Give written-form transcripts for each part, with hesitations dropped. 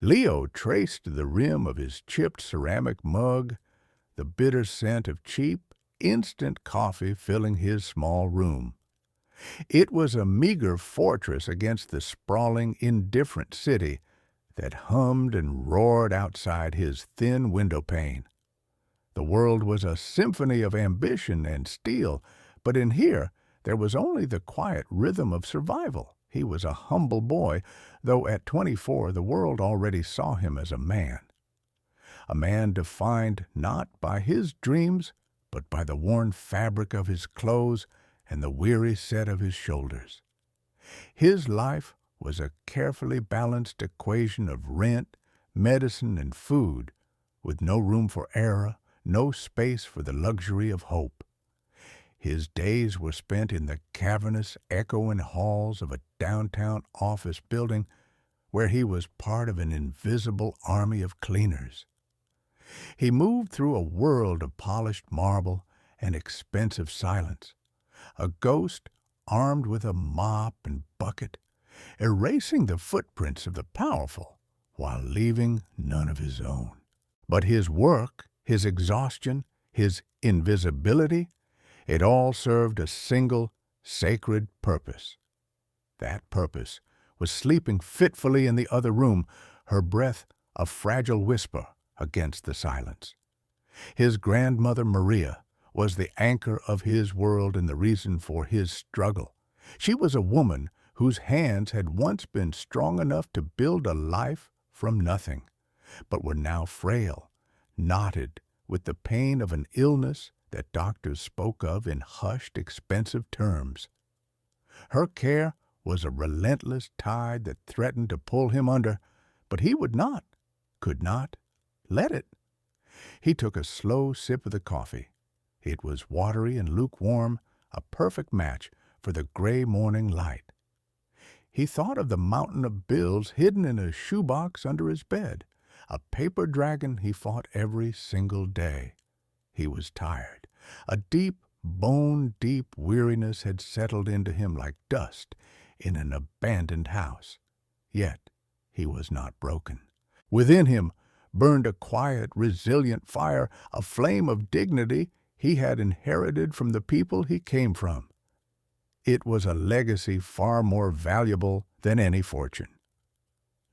Leo traced the rim of his chipped ceramic mug, the bitter scent of cheap, instant coffee filling his small room. It was a meager fortress against the sprawling, indifferent city that hummed and roared outside his thin windowpane. The world was a symphony of ambition and steel, but in here there was only the quiet rhythm of survival. He was a humble boy, though at 24 the world already saw him as a man defined not by his dreams, but by the worn fabric of his clothes and the weary set of his shoulders. His life was a carefully balanced equation of rent, medicine, and food, with no room for error, no space for the luxury of hope. His days were spent in the cavernous, echoing halls of a downtown office building where he was part of an invisible army of cleaners. He moved through a world of polished marble and expensive silence, a ghost armed with a mop and bucket, erasing the footprints of the powerful while leaving none of his own. But his work, his exhaustion, his invisibility, it all served a single, sacred purpose. That purpose was sleeping fitfully in the other room, her breath a fragile whisper against the silence. His grandmother Maria was the anchor of his world and the reason for his struggle. She was a woman whose hands had once been strong enough to build a life from nothing, but were now frail, knotted with the pain of an illness that doctors spoke of in hushed, expensive terms. Her care was a relentless tide that threatened to pull him under, but he would not, could not, let it. He took a slow sip of the coffee. It was watery and lukewarm, a perfect match for the gray morning light. He thought of the mountain of bills hidden in a shoebox under his bed, a paper dragon he fought every single day. He was tired. A deep, bone-deep weariness had settled into him like dust in an abandoned house. Yet he was not broken. Within him burned a quiet, resilient fire, a flame of dignity he had inherited from the people he came from. It was a legacy far more valuable than any fortune.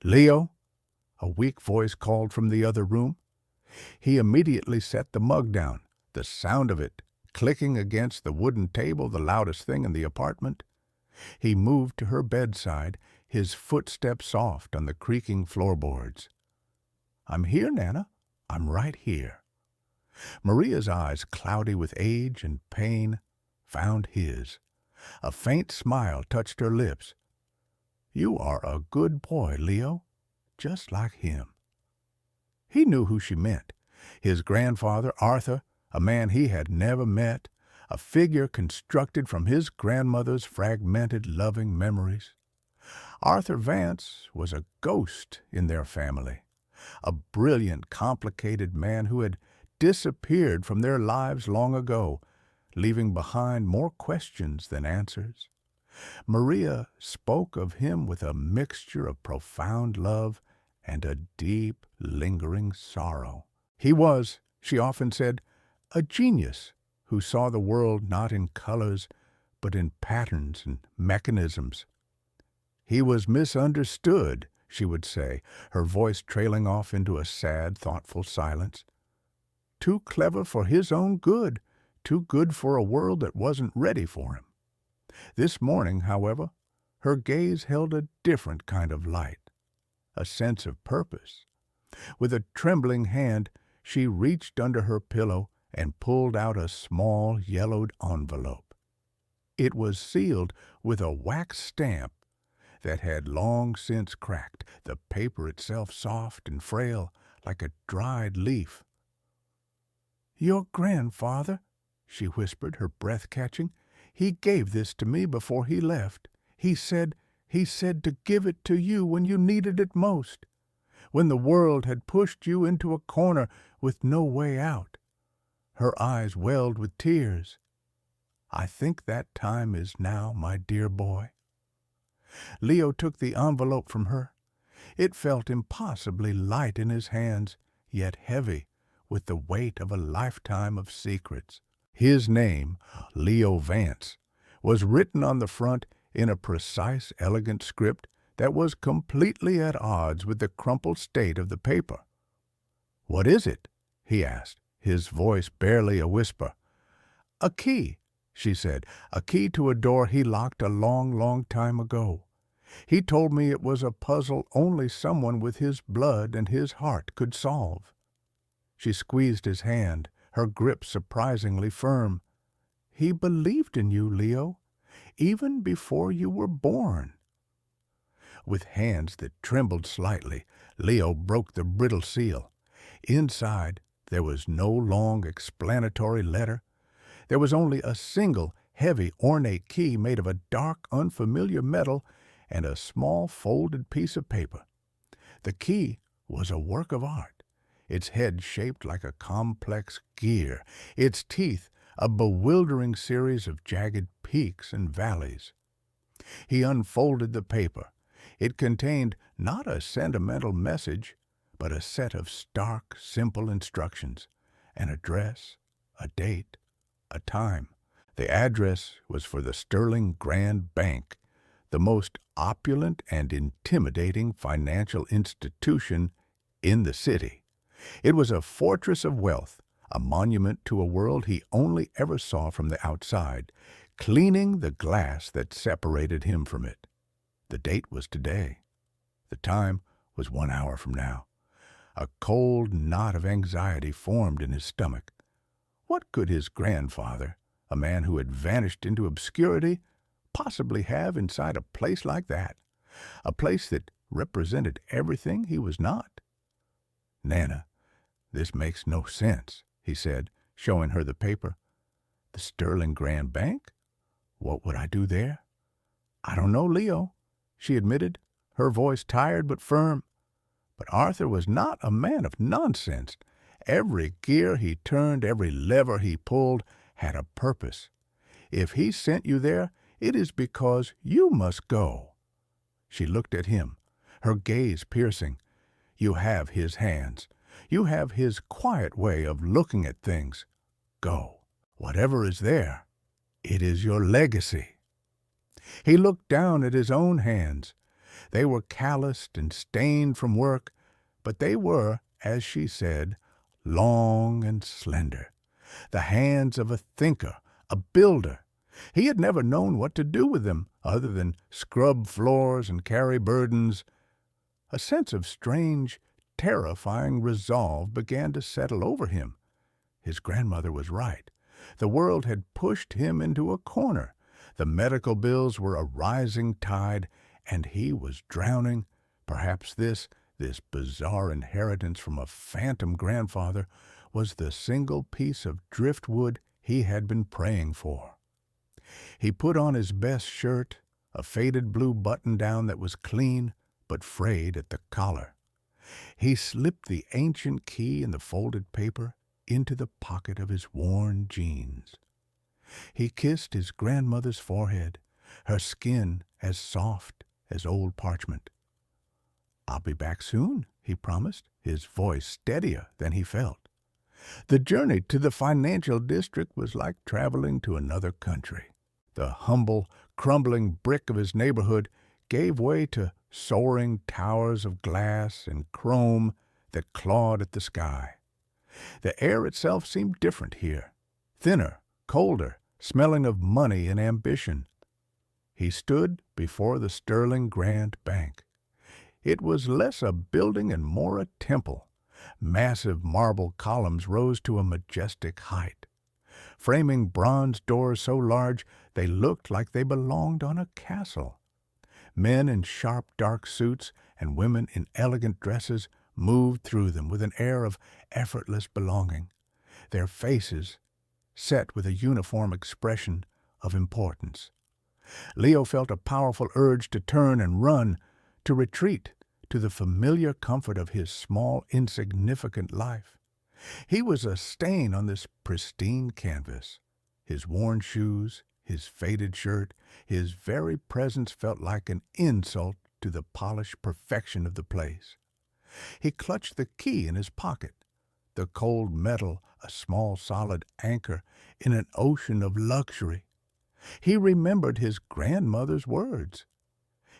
"Leo," a weak voice called from the other room. He immediately set the mug down, the sound of it clicking against the wooden table the loudest thing in the apartment. He moved to her bedside, his footsteps soft on the creaking floorboards. "I'm here, Nana. I'm right here." Maria's eyes, cloudy with age and pain, found his. A faint smile touched her lips. "You are a good boy, Leo, just like him." He knew who she meant. His grandfather, Arthur, a man he had never met, a figure constructed from his grandmother's fragmented, loving memories. Arthur Vance was a ghost in their family, a brilliant, complicated man who had disappeared from their lives long ago, leaving behind more questions than answers. Maria spoke of him with a mixture of profound love and a deep, lingering sorrow. He was, she often said, a genius who saw the world not in colors, but in patterns and mechanisms. He was misunderstood, she would say, her voice trailing off into a sad, thoughtful silence. Too clever for his own good, too good for a world that wasn't ready for him. This morning, however, her gaze held a different kind of light, a sense of purpose. With a trembling hand, she reached under her pillow and pulled out a small, yellowed envelope. It was sealed with a wax stamp that had long since cracked, the paper itself soft and frail, like a dried leaf. "Your grandfather," she whispered, her breath catching. "He gave this to me before he left. He said to give it to you when you needed it most, when the world had pushed you into a corner with no way out." Her eyes welled with tears. "I think that time is now, my dear boy." Leo took the envelope from her. It felt impossibly light in his hands, yet heavy with the weight of a lifetime of secrets. His name, Leo Vance, was written on the front in a precise, elegant script that was completely at odds with the crumpled state of the paper. "What is it?" he asked, his voice barely a whisper. "A key," she said, "a key to a door he locked a long, long time ago. He told me it was a puzzle only someone with his blood and his heart could solve." She squeezed his hand, her grip surprisingly firm. "He believed in you, Leo, even before you were born." With hands that trembled slightly, Leo broke the brittle seal. Inside, there was no long explanatory letter. There was only a single, heavy, ornate key made of a dark, unfamiliar metal and a small folded piece of paper. The key was a work of art, its head shaped like a complex gear, its teeth a bewildering series of jagged peaks and valleys. He unfolded the paper. It contained not a sentimental message, but a set of stark, simple instructions, an address, a date, a time. The address was for the Sterling Grand Bank, the most opulent and intimidating financial institution in the city. It was a fortress of wealth, a monument to a world he only ever saw from the outside, cleaning the glass that separated him from it. The date was today. The time was 1 hour from now. A cold knot of anxiety formed in his stomach. What could his grandfather, a man who had vanished into obscurity, possibly have inside a place like that? A place that represented everything he was not? "Nana, this makes no sense," he said, showing her the paper. "The Sterling Grand Bank? What would I do there?" "I don't know, Leo," she admitted, her voice tired but firm. But Arthur was not a man of nonsense. Every gear he turned, every lever he pulled, had a purpose. If he sent you there, it is because you must go. She looked at him, her gaze piercing. You have his hands. You have his quiet way of looking at things. Go. Whatever is there, it is your legacy. He looked down at his own hands. They were calloused and stained from work, but they were, as she said, long and slender. The hands of a thinker, a builder. He had never known what to do with them other than scrub floors and carry burdens. A sense of strange, terrifying resolve began to settle over him. His grandmother was right. The world had pushed him into a corner. The medical bills were a rising tide, and he was drowning. Perhaps this bizarre inheritance from a phantom grandfather was the single piece of driftwood he had been praying for. He put on his best shirt, a faded blue button-down that was clean but frayed at the collar. He slipped the ancient key in the folded paper into the pocket of his worn jeans. He kissed his grandmother's forehead, her skin as soft as old parchment. "I'll be back soon," he promised, his voice steadier than he felt. The journey to the financial district was like traveling to another country. The humble, crumbling brick of his neighborhood gave way to soaring towers of glass and chrome that clawed at the sky. The air itself seemed different here, thinner, colder, smelling of money and ambition. He stood before the Sterling Grand Bank. It was less a building and more a temple. Massive marble columns rose to a majestic height, framing bronze doors so large they looked like they belonged on a castle. Men in sharp dark suits and women in elegant dresses moved through them with an air of effortless belonging, their faces set with a uniform expression of importance. Leo felt a powerful urge to turn and run, to retreat to the familiar comfort of his small, insignificant life. He was a stain on this pristine canvas. His worn shoes, his faded shirt, his very presence felt like an insult to the polished perfection of the place. He clutched the key in his pocket, the cold metal a small solid anchor in an ocean of luxury. He remembered his grandmother's words.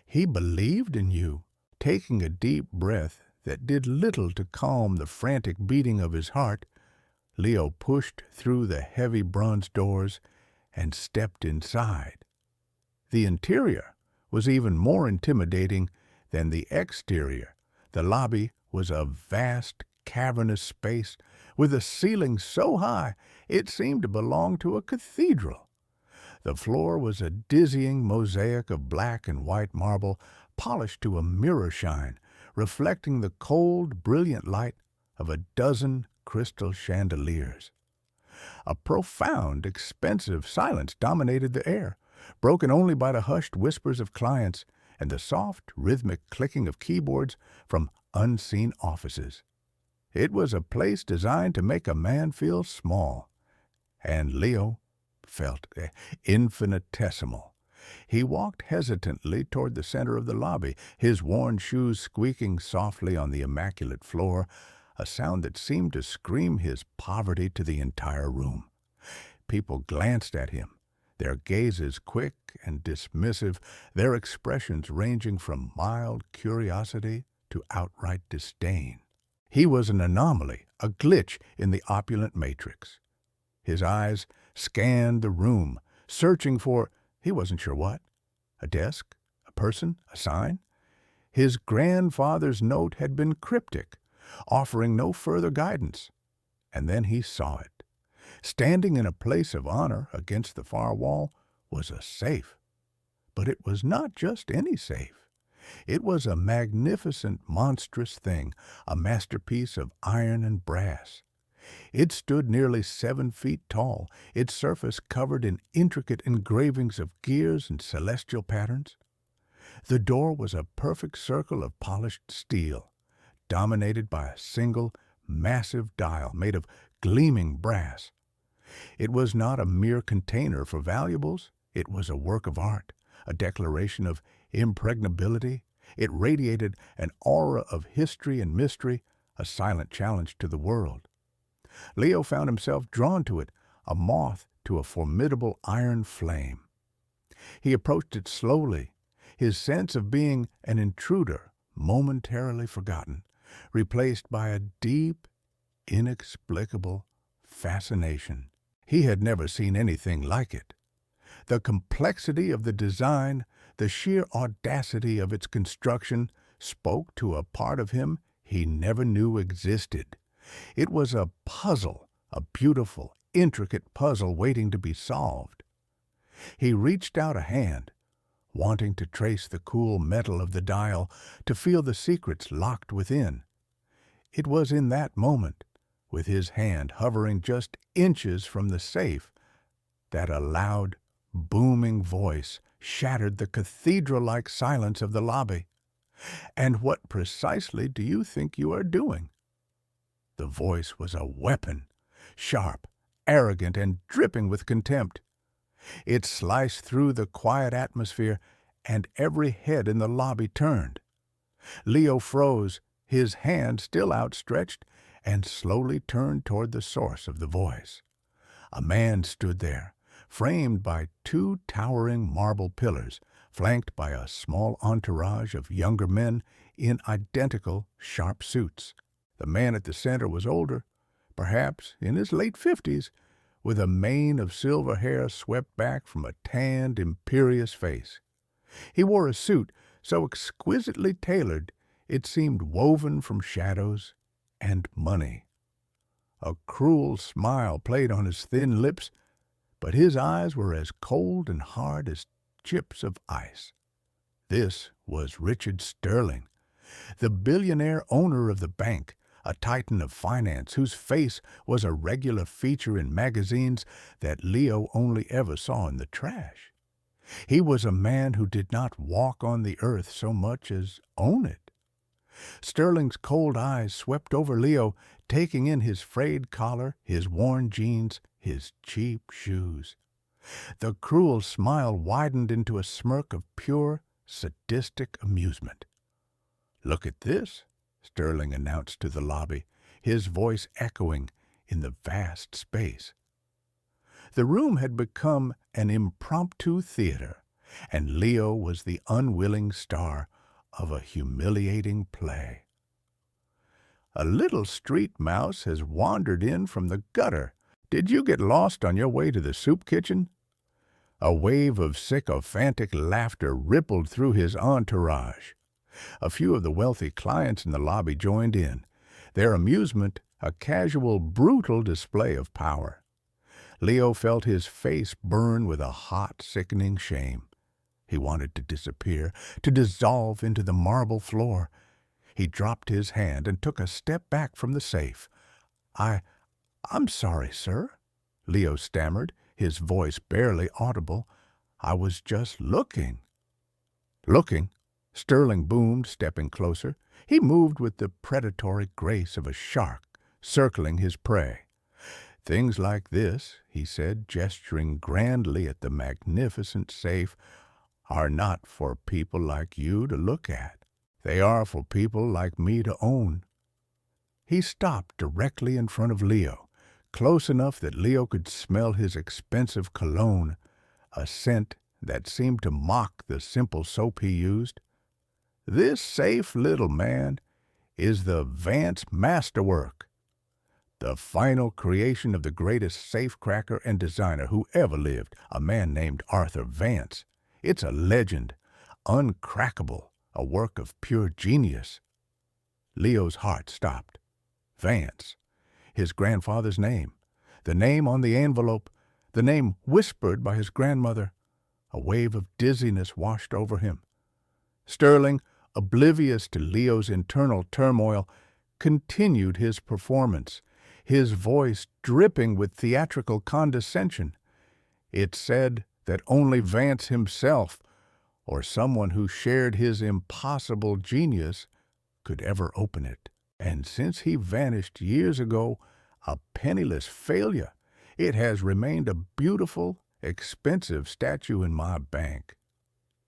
He believed in you. Taking a deep breath that did little to calm the frantic beating of his heart, Leo pushed through the heavy bronze doors and stepped inside. The interior was even more intimidating than the exterior. The lobby was a vast, cavernous space with a ceiling so high it seemed to belong to a cathedral. The floor was a dizzying mosaic of black and white marble, polished to a mirror shine, reflecting the cold, brilliant light of a dozen crystal chandeliers. A profound, expensive silence dominated the air, broken only by the hushed whispers of clients and the soft, rhythmic clicking of keyboards from unseen offices. It was a place designed to make a man feel small, and Leo felt infinitesimal. He walked hesitantly toward the center of the lobby, his worn shoes squeaking softly on the immaculate floor, a sound that seemed to scream his poverty to the entire room. People glanced at him, their gazes quick and dismissive, their expressions ranging from mild curiosity to outright disdain. He was an anomaly, a glitch in the opulent matrix. His eyes scanned the room, searching for, he wasn't sure what, a desk, a person, a sign. His grandfather's note had been cryptic, offering no further guidance. And then he saw it. Standing in a place of honor against the far wall was a safe. But it was not just any safe. It was a magnificent, monstrous thing, a masterpiece of iron and brass. It stood nearly 7 feet tall, its surface covered in intricate engravings of gears and celestial patterns. The door was a perfect circle of polished steel, dominated by a single, massive dial made of gleaming brass. It was not a mere container for valuables. It was a work of art, a declaration of impregnability. It radiated an aura of history and mystery, a silent challenge to the world. Leo found himself drawn to it, a moth to a formidable iron flame. He approached it slowly, his sense of being an intruder momentarily forgotten, replaced by a deep, inexplicable fascination. He had never seen anything like it. The complexity of the design, the sheer audacity of its construction, spoke to a part of him he never knew existed. It was a puzzle, a beautiful, intricate puzzle waiting to be solved. He reached out a hand, wanting to trace the cool metal of the dial, to feel the secrets locked within. It was in that moment, with his hand hovering just inches from the safe, that a loud, booming voice shattered the cathedral-like silence of the lobby. "And what precisely do you think you are doing?" The voice was a weapon, sharp, arrogant, and dripping with contempt. It sliced through the quiet atmosphere, and every head in the lobby turned. Leo froze, his hand still outstretched, and slowly turned toward the source of the voice. A man stood there, framed by 2 towering marble pillars, flanked by a small entourage of younger men in identical, sharp suits. The man at the center was older, perhaps in his late 50s, with a mane of silver hair swept back from a tanned, imperious face. He wore a suit so exquisitely tailored it seemed woven from shadows and money. A cruel smile played on his thin lips, but his eyes were as cold and hard as chips of ice. This was Richard Sterling, the billionaire owner of the bank, a titan of finance whose face was a regular feature in magazines that Leo only ever saw in the trash. He was a man who did not walk on the earth so much as own it. Sterling's cold eyes swept over Leo, taking in his frayed collar, his worn jeans, his cheap shoes. The cruel smile widened into a smirk of pure, sadistic amusement. "Look at this," Sterling announced to the lobby, his voice echoing in the vast space. The room had become an impromptu theater, and Leo was the unwilling star of a humiliating play. "A little street mouse has wandered in from the gutter. Did you get lost on your way to the soup kitchen?" A wave of sycophantic laughter rippled through his entourage. A few of the wealthy clients in the lobby joined in, their amusement a casual, brutal display of power. Leo felt his face burn with a hot, sickening shame. He wanted to disappear, to dissolve into the marble floor. He dropped his hand and took a step back from the safe. I'm sorry, sir," Leo stammered, his voice barely audible. "I was just looking." "Looking?" Sterling boomed, stepping closer. He moved with the predatory grace of a shark, circling his prey. "Things like this," he said, gesturing grandly at the magnificent safe, "are not for people like you to look at. They are for people like me to own." He stopped directly in front of Leo, close enough that Leo could smell his expensive cologne, a scent that seemed to mock the simple soap he used. "This safe, little man, is the Vance masterwork, the final creation of the greatest safecracker and designer who ever lived, a man named Arthur Vance. It's a legend, uncrackable, a work of pure genius." Leo's heart stopped. Vance, his grandfather's name, the name on the envelope, the name whispered by his grandmother. A wave of dizziness washed over him. Sterling, oblivious to Leo's internal turmoil, continued his performance, his voice dripping with theatrical condescension. It said that only Vance himself, or someone who shared his impossible genius, could ever open it. And since he vanished years ago, a penniless failure, it has remained a beautiful, expensive statue in my bank.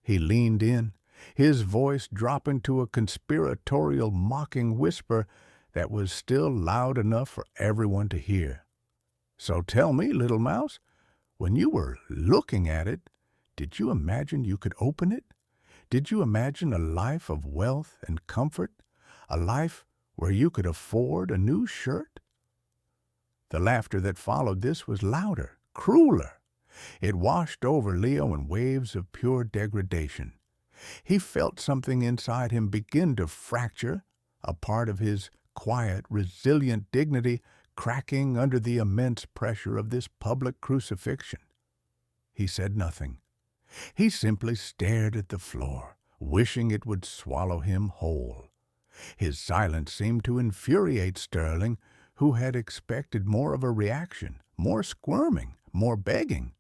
He leaned in, his voice dropping to a conspiratorial, mocking whisper that was still loud enough for everyone to hear. "So tell me, little mouse, when you were looking at it, did you imagine you could open it? Did you imagine a life of wealth and comfort, a life where you could afford a new shirt?" The laughter that followed this was louder, crueler. It washed over Leo in waves of pure degradation. He felt something inside him begin to fracture, a part of his quiet, resilient dignity cracking under the immense pressure of this public crucifixion. He said nothing. He simply stared at the floor, wishing it would swallow him whole. His silence seemed to infuriate Sterling, who had expected more of a reaction, more squirming, more begging.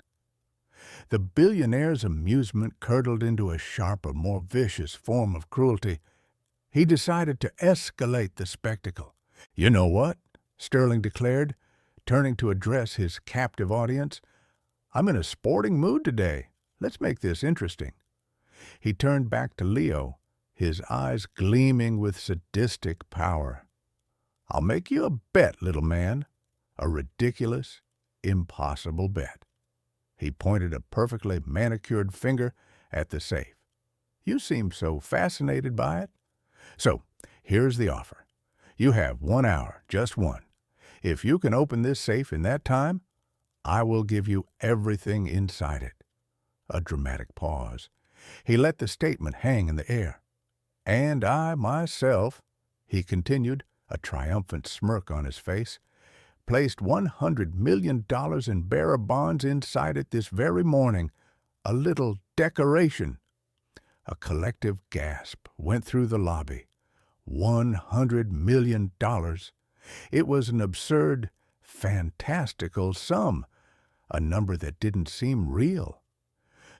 The billionaire's amusement curdled into a sharper, more vicious form of cruelty. He decided to escalate the spectacle. "You know what?" Sterling declared, turning to address his captive audience. "I'm in a sporting mood today. Let's make this interesting." He turned back to Leo, his eyes gleaming with sadistic power. "I'll make you a bet, little man. A ridiculous, impossible bet." He pointed a perfectly manicured finger at the safe. "You seem so fascinated by it. So, here's the offer. You have 1 hour, just one. If you can open this safe in that time, I will give you everything inside it." A dramatic pause. He let the statement hang in the air. "And I myself," he continued, a triumphant smirk on his face, "placed $100 million in bearer bonds inside it this very morning. A little decoration." A collective gasp went through the lobby. $100 million. It was an absurd, fantastical sum, a number that didn't seem real.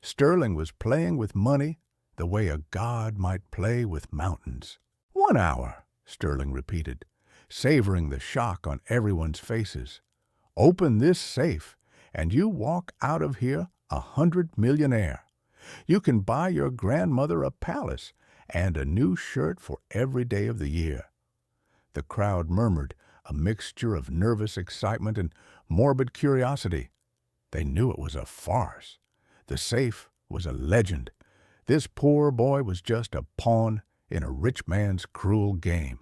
Sterling was playing with money the way a god might play with mountains. 1 hour, Sterling repeated, savoring the shock on everyone's faces. "Open this safe, and you walk out of here $100 millionaire. You can buy your grandmother a palace and a new shirt for every day of the year." The crowd murmured, a mixture of nervous excitement and morbid curiosity. They knew it was a farce. The safe was a legend. This poor boy was just a pawn in a rich man's cruel game.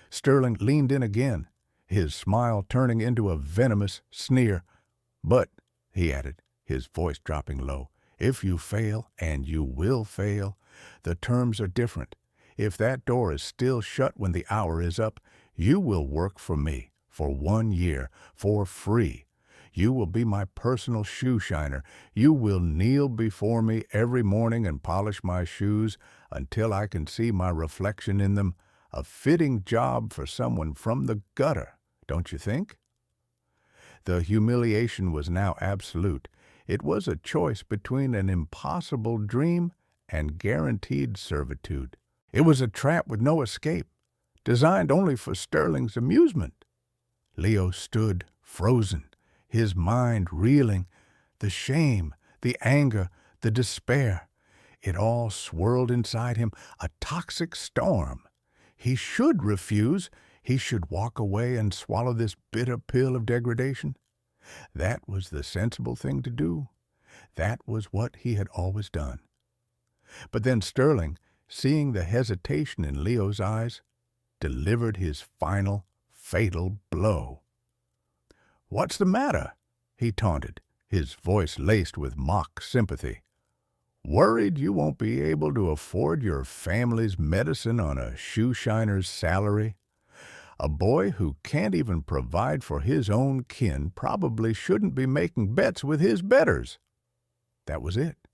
Sterling leaned in again, his smile turning into a venomous sneer. "But," he added, his voice dropping low, "if you fail, and you will fail, the terms are different. If that door is still shut when the hour is up, you will work for me for 1 year, for free. You will be my personal shoe shiner. You will kneel before me every morning and polish my shoes until I can see my reflection in them. A fitting job for someone from the gutter, don't you think?" The humiliation was now absolute. It was a choice between an impossible dream and guaranteed servitude. It was a trap with no escape, designed only for Sterling's amusement. Leo stood frozen, his mind reeling. The shame, the anger, the despair, it all swirled inside him, a toxic storm. He should refuse. He should walk away and swallow this bitter pill of degradation. That was the sensible thing to do. That was what he had always done. But then Sterling, seeing the hesitation in Leo's eyes, delivered his final, fatal blow. "What's the matter?" he taunted, his voice laced with mock sympathy. "Worried you won't be able to afford your family's medicine on a shoe shiner's salary? A boy who can't even provide for his own kin probably shouldn't be making bets with his betters." That was it.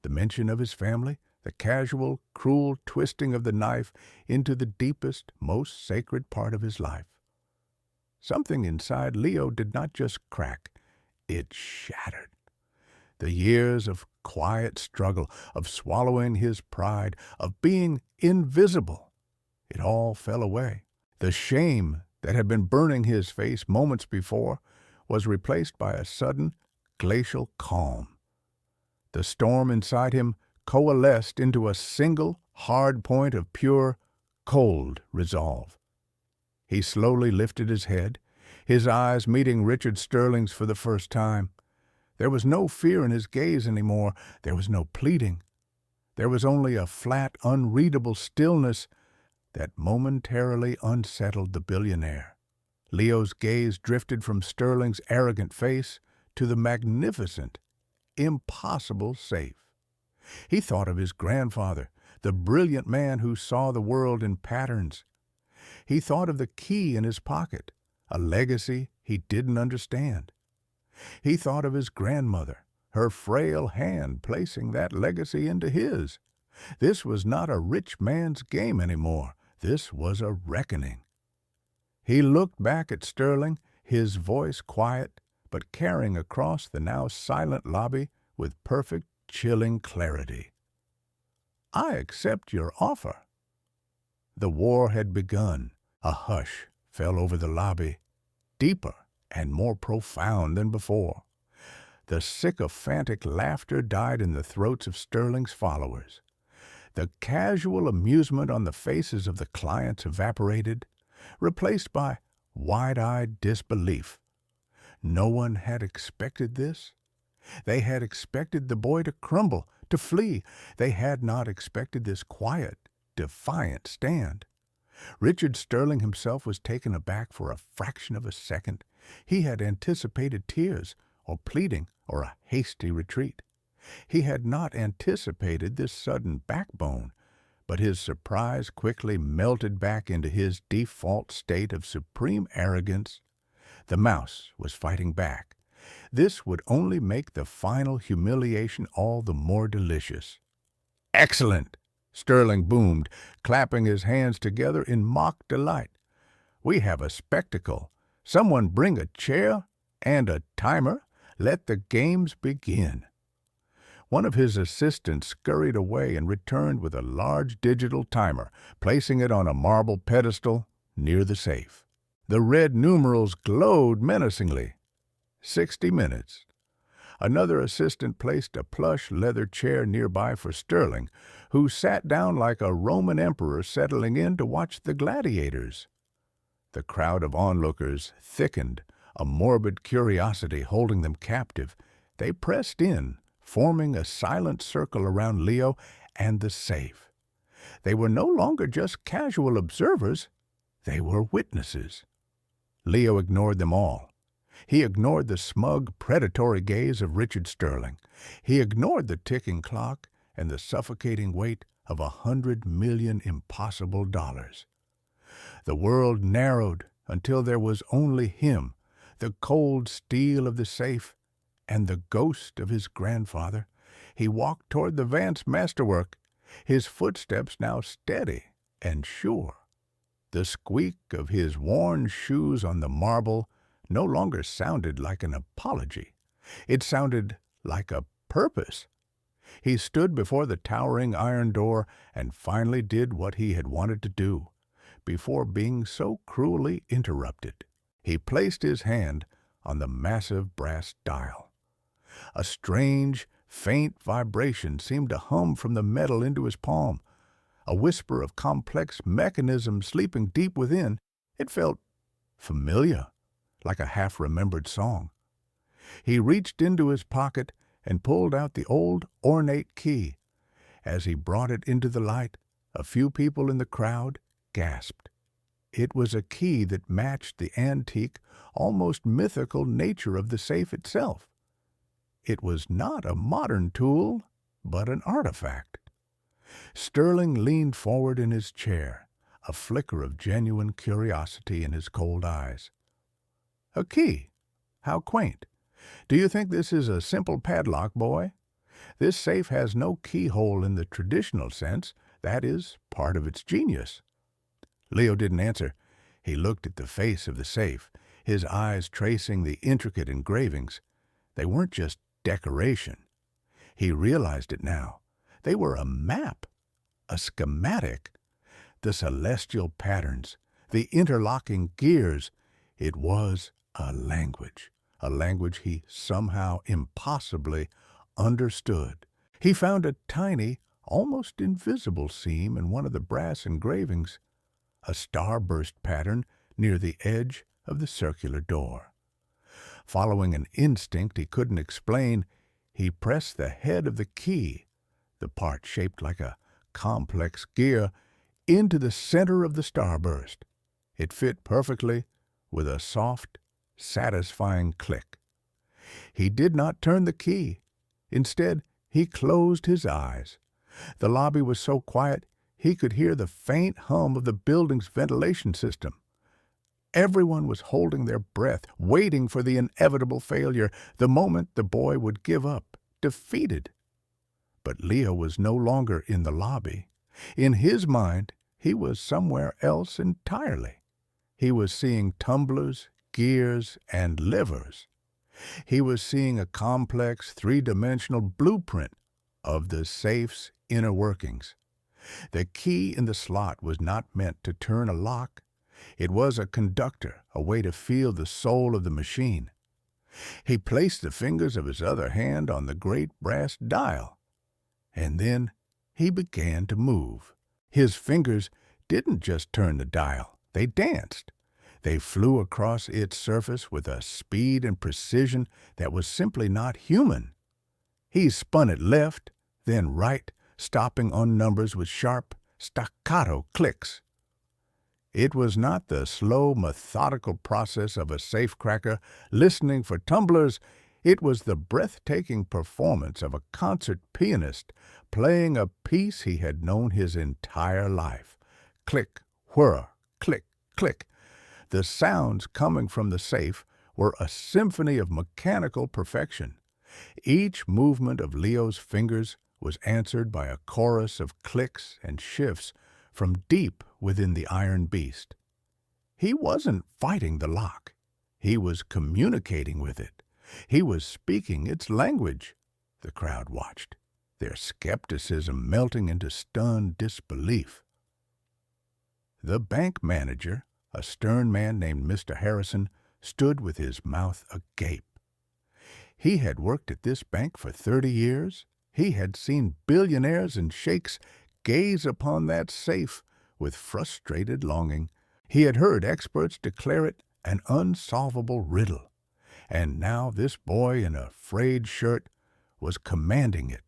The mention of his family, the casual, cruel twisting of the knife into the deepest, most sacred part of his life. Something inside Leo did not just crack, it shattered. The years of quiet struggle, of swallowing his pride, of being invisible, it all fell away. The shame that had been burning his face moments before was replaced by a sudden, glacial calm. The storm inside him coalesced into a single, hard point of pure, cold resolve. He slowly lifted his head, his eyes meeting Richard Sterling's for the first time. There was no fear in his gaze anymore. There was no pleading. There was only a flat, unreadable stillness that momentarily unsettled the billionaire. Leo's gaze drifted from Sterling's arrogant face to the magnificent, impossible safe. He thought of his grandfather, the brilliant man who saw the world in patterns. He thought of the key in his pocket, a legacy he didn't understand. He thought of his grandmother, her frail hand placing that legacy into his. This was not a rich man's game anymore. This was a reckoning. He looked back at Sterling, his voice quiet, but carrying across the now silent lobby with perfect, chilling clarity. "I accept your offer." The war had begun. A hush fell over the lobby, deeper and more profound than before. The sycophantic laughter died in the throats of Sterling's followers. The casual amusement on the faces of the clients evaporated, replaced by wide-eyed disbelief. No one had expected this. They had expected the boy to crumble, to flee. They had not expected this quiet, defiant stand. Richard Sterling himself was taken aback for a fraction of a second. He had anticipated tears, or pleading, or a hasty retreat. He had not anticipated this sudden backbone, but his surprise quickly melted back into his default state of supreme arrogance. The mouse was fighting back. This would only make the final humiliation all the more delicious. "Excellent!" Sterling boomed, clapping his hands together in mock delight. "We have a spectacle. Someone bring a chair and a timer. Let the games begin." One of his assistants scurried away and returned with a large digital timer, placing it on a marble pedestal near the safe. The red numerals glowed menacingly. 60 minutes. Another assistant placed a plush leather chair nearby for Sterling, who sat down like a Roman emperor settling in to watch the gladiators. The crowd of onlookers thickened, a morbid curiosity holding them captive. They pressed in, forming a silent circle around Leo and the safe. They were no longer just casual observers, they were witnesses. Leo ignored them all. He ignored the smug, predatory gaze of Richard Sterling. He ignored the ticking clock and the suffocating weight of $100 million impossible dollars. The world narrowed until there was only him, the cold steel of the safe, and the ghost of his grandfather. He walked toward the Vance masterwork, his footsteps now steady and sure. The squeak of his worn shoes on the marble no longer sounded like an apology. It sounded like a purpose. He stood before the towering iron door and finally did what he had wanted to do, before being so cruelly interrupted. He placed his hand on the massive brass dial. A strange, faint vibration seemed to hum from the metal into his palm, a whisper of complex mechanism sleeping deep within. It felt familiar, like a half-remembered song. He reached into his pocket and pulled out the old, ornate key. As he brought it into the light, a few people in the crowd gasped. It was a key that matched the antique, almost mythical nature of the safe itself. It was not a modern tool, but an artifact. Sterling leaned forward in his chair, a flicker of genuine curiosity in his cold eyes. A key? How quaint. Do you think this is a simple padlock, boy? This safe has no keyhole in the traditional sense. That is part of its genius. Leo didn't answer. He looked at the face of the safe, his eyes tracing the intricate engravings. They weren't just decoration. He realized it now. They were a map, a schematic. The celestial patterns, the interlocking gears. It was a language he somehow impossibly understood. He found a tiny, almost invisible seam in one of the brass engravings, a starburst pattern near the edge of the circular door. Following an instinct he couldn't explain, he pressed the head of the key, the part shaped like a complex gear, into the center of the starburst. It fit perfectly, with a soft, satisfying click. He did not turn the key. Instead, he closed his eyes. The lobby was so quiet he could hear the faint hum of the building's ventilation system. Everyone was holding their breath, waiting for the inevitable failure, the moment the boy would give up, defeated. But Leo was no longer in the lobby. In his mind, he was somewhere else entirely. He was seeing tumblers, gears, and levers. He was seeing a complex, three-dimensional blueprint of the safe's inner workings. The key in the slot was not meant to turn a lock. It was a conductor, a way to feel the soul of the machine. He placed the fingers of his other hand on the great brass dial, and then he began to move. His fingers didn't just turn the dial, they danced. They flew across its surface with a speed and precision that was simply not human. He spun it left, then right, stopping on numbers with sharp, staccato clicks. It was not the slow, methodical process of a safecracker listening for tumblers. It was the breathtaking performance of a concert pianist playing a piece he had known his entire life. Click, whir, click, click. The sounds coming from the safe were a symphony of mechanical perfection. Each movement of Leo's fingers was answered by a chorus of clicks and shifts from deep within the iron beast. He wasn't fighting the lock. He was communicating with it. He was speaking its language. The crowd watched, their skepticism melting into stunned disbelief. The bank manager, a stern man named Mr. Harrison, stood with his mouth agape. He had worked at this bank for 30 years. He had seen billionaires and sheiks gaze upon that safe with frustrated longing. He had heard experts declare it an unsolvable riddle. And now this boy in a frayed shirt was commanding it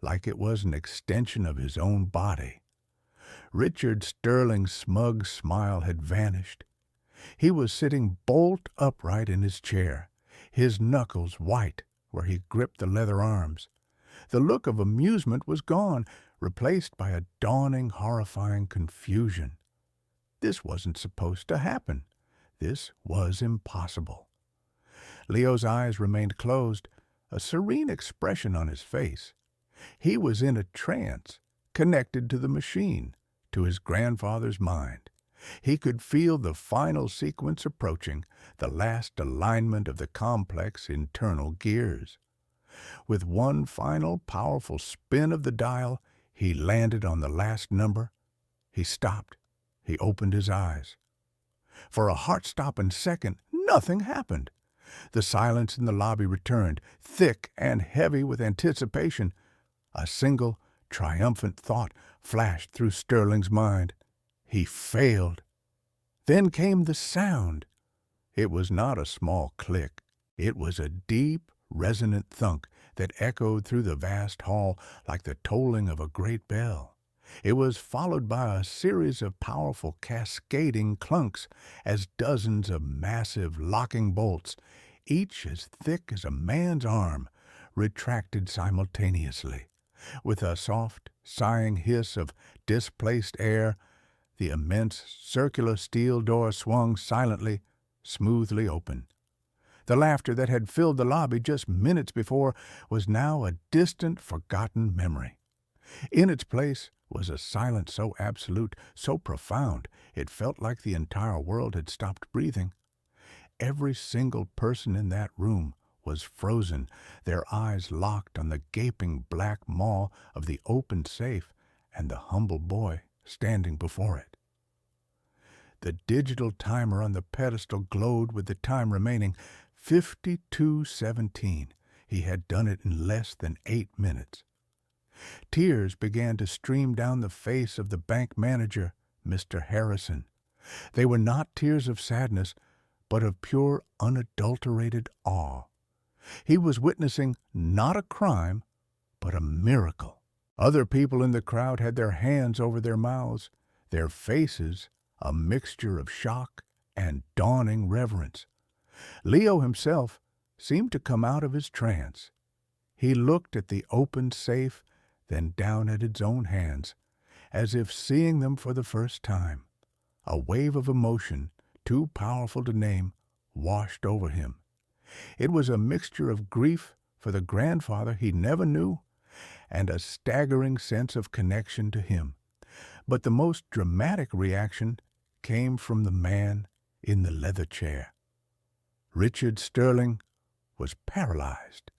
like it was an extension of his own body. Richard Sterling's smug smile had vanished. He was sitting bolt upright in his chair, his knuckles white where he gripped the leather arms. The look of amusement was gone, replaced by a dawning, horrifying confusion. This wasn't supposed to happen. This was impossible. Leo's eyes remained closed, a serene expression on his face. He was in a trance, connected to the machine, to his grandfather's mind. He could feel the final sequence approaching, the last alignment of the complex internal gears. With one final powerful spin of the dial, he landed on the last number. He stopped. He opened his eyes. For a heart-stopping second, nothing happened. The silence in the lobby returned, thick and heavy with anticipation. A single, triumphant thought flashed through Sterling's mind. He failed. Then came the sound. It was not a small click. It was a deep, resonant thunk that echoed through the vast hall like the tolling of a great bell. It was followed by a series of powerful cascading clunks as dozens of massive locking bolts, each as thick as a man's arm, retracted simultaneously. With a soft, sighing hiss of displaced air, the immense circular steel door swung silently, smoothly open. The laughter that had filled the lobby just minutes before was now a distant, forgotten memory. In its place was a silence so absolute, so profound, it felt like the entire world had stopped breathing. Every single person in that room was frozen, their eyes locked on the gaping black maw of the open safe and the humble boy standing before it. The digital timer on the pedestal glowed with the time remaining, 52:17. He had done it in less than 8 minutes. Tears began to stream down the face of the bank manager, Mr. Harrison. They were not tears of sadness, but of pure, unadulterated awe. He was witnessing not a crime, but a miracle. Other people in the crowd had their hands over their mouths, their faces a mixture of shock and dawning reverence. Leo himself seemed to come out of his trance. He looked at the open safe, then down at his own hands, as if seeing them for the first time. A wave of emotion, too powerful to name, washed over him. It was a mixture of grief for the grandfather he never knew and a staggering sense of connection to him. But the most dramatic reaction came from the man in the leather chair. Richard Sterling was paralyzed.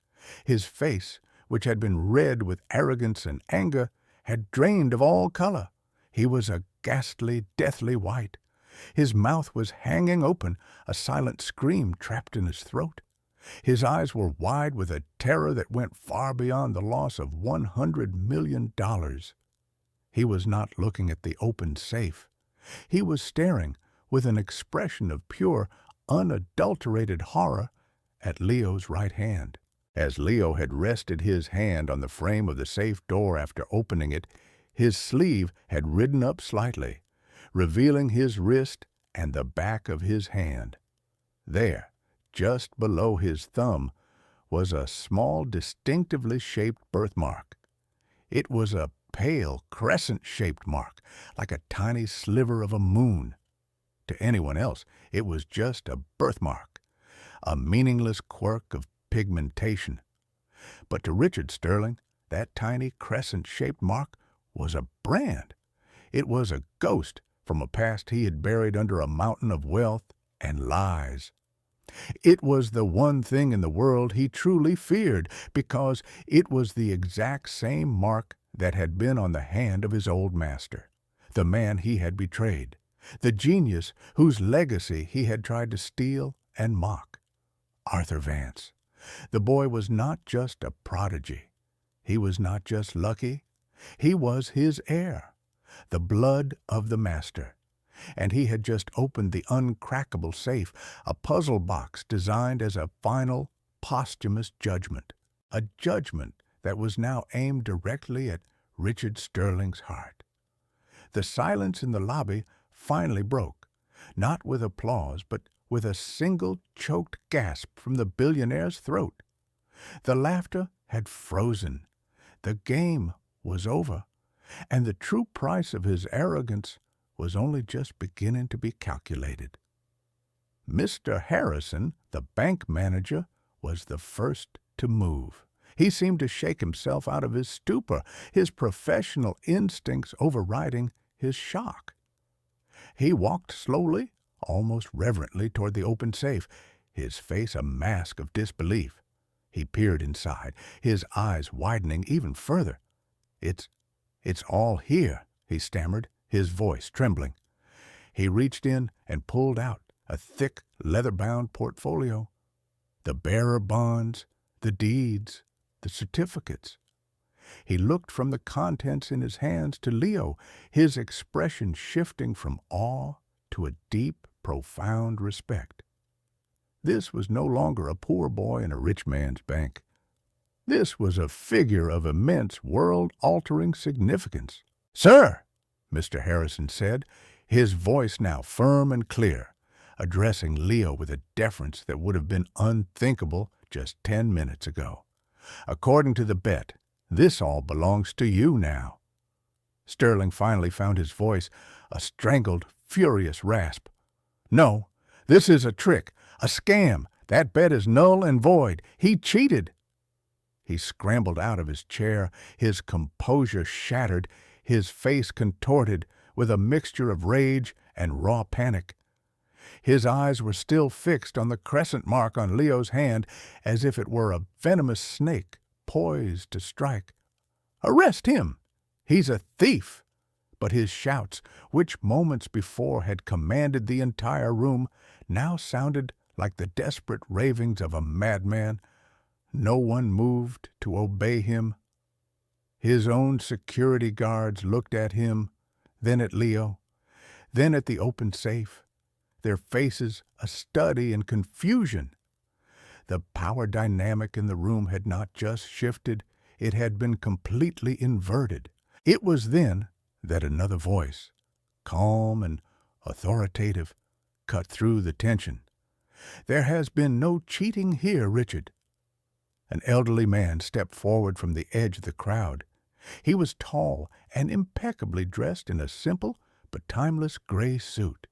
His face, which had been red with arrogance and anger, had drained of all color. He was a ghastly, deathly white. His mouth was hanging open, a silent scream trapped in his throat. His eyes were wide with a terror that went far beyond the loss of $100 million. He was not looking at the open safe. He was staring, with an expression of pure, unadulterated horror, at Leo's right hand. As Leo had rested his hand on the frame of the safe door after opening it, his sleeve had ridden up slightly, revealing his wrist and the back of his hand. There, just below his thumb, was a small, distinctively shaped birthmark. It was a pale, crescent-shaped mark, like a tiny sliver of a moon. To anyone else, it was just a birthmark, a meaningless quirk of pigmentation. But to Richard Sterling, that tiny crescent-shaped mark was a brand. It was a ghost from a past he had buried under a mountain of wealth and lies. It was the one thing in the world he truly feared, because it was the exact same mark that had been on the hand of his old master, the man he had betrayed, the genius whose legacy he had tried to steal and mock. Arthur Vance, The boy was not just a prodigy. He was not just lucky. He was his heir, the blood of the master. And he had just opened the uncrackable safe, a puzzle box designed as a final, posthumous judgment, a judgment that was now aimed directly at Richard Sterling's heart. The silence in the lobby finally broke, not with applause, but with a single choked gasp from the billionaire's throat. The laughter had frozen. The game was over, and the true price of his arrogance was only just beginning to be calculated. Mr. Harrison, the bank manager, was the first to move. He seemed to shake himself out of his stupor, his professional instincts overriding his shock. He walked slowly, almost reverently, toward the open safe, his face a mask of disbelief. He peered inside, his eyes widening even further. It's all here," he stammered, his voice trembling. He reached in and pulled out a thick, leather-bound portfolio. The bearer bonds, the deeds, the certificates. He looked from the contents in his hands to Leo, his expression shifting from awe to a deep, profound respect. This was no longer a poor boy in a rich man's bank. This was a figure of immense, world-altering significance. "Sir," Mr. Harrison said, his voice now firm and clear, addressing Leo with a deference that would have been unthinkable just 10 minutes ago. "According to the bet, this all belongs to you now." Sterling finally found his voice, a strangled, furious rasp. "No, this is a trick, a scam. That bet is null and void. He cheated." He scrambled out of his chair, his composure shattered, his face contorted with a mixture of rage and raw panic. His eyes were still fixed on the crescent mark on Leo's hand, as if it were a venomous snake poised to strike. "Arrest him! He's a thief!" But his shouts, which moments before had commanded the entire room, now sounded like the desperate ravings of a madman. No one moved to obey him. His own security guards looked at him, then at Leo, then at the open safe, their faces a study in confusion. The power dynamic in the room had not just shifted, it had been completely inverted. It was then that another voice, calm and authoritative, cut through the tension. "There has been no cheating here, Richard." An elderly man stepped forward from the edge of the crowd. He was tall and impeccably dressed in a simple but timeless gray suit,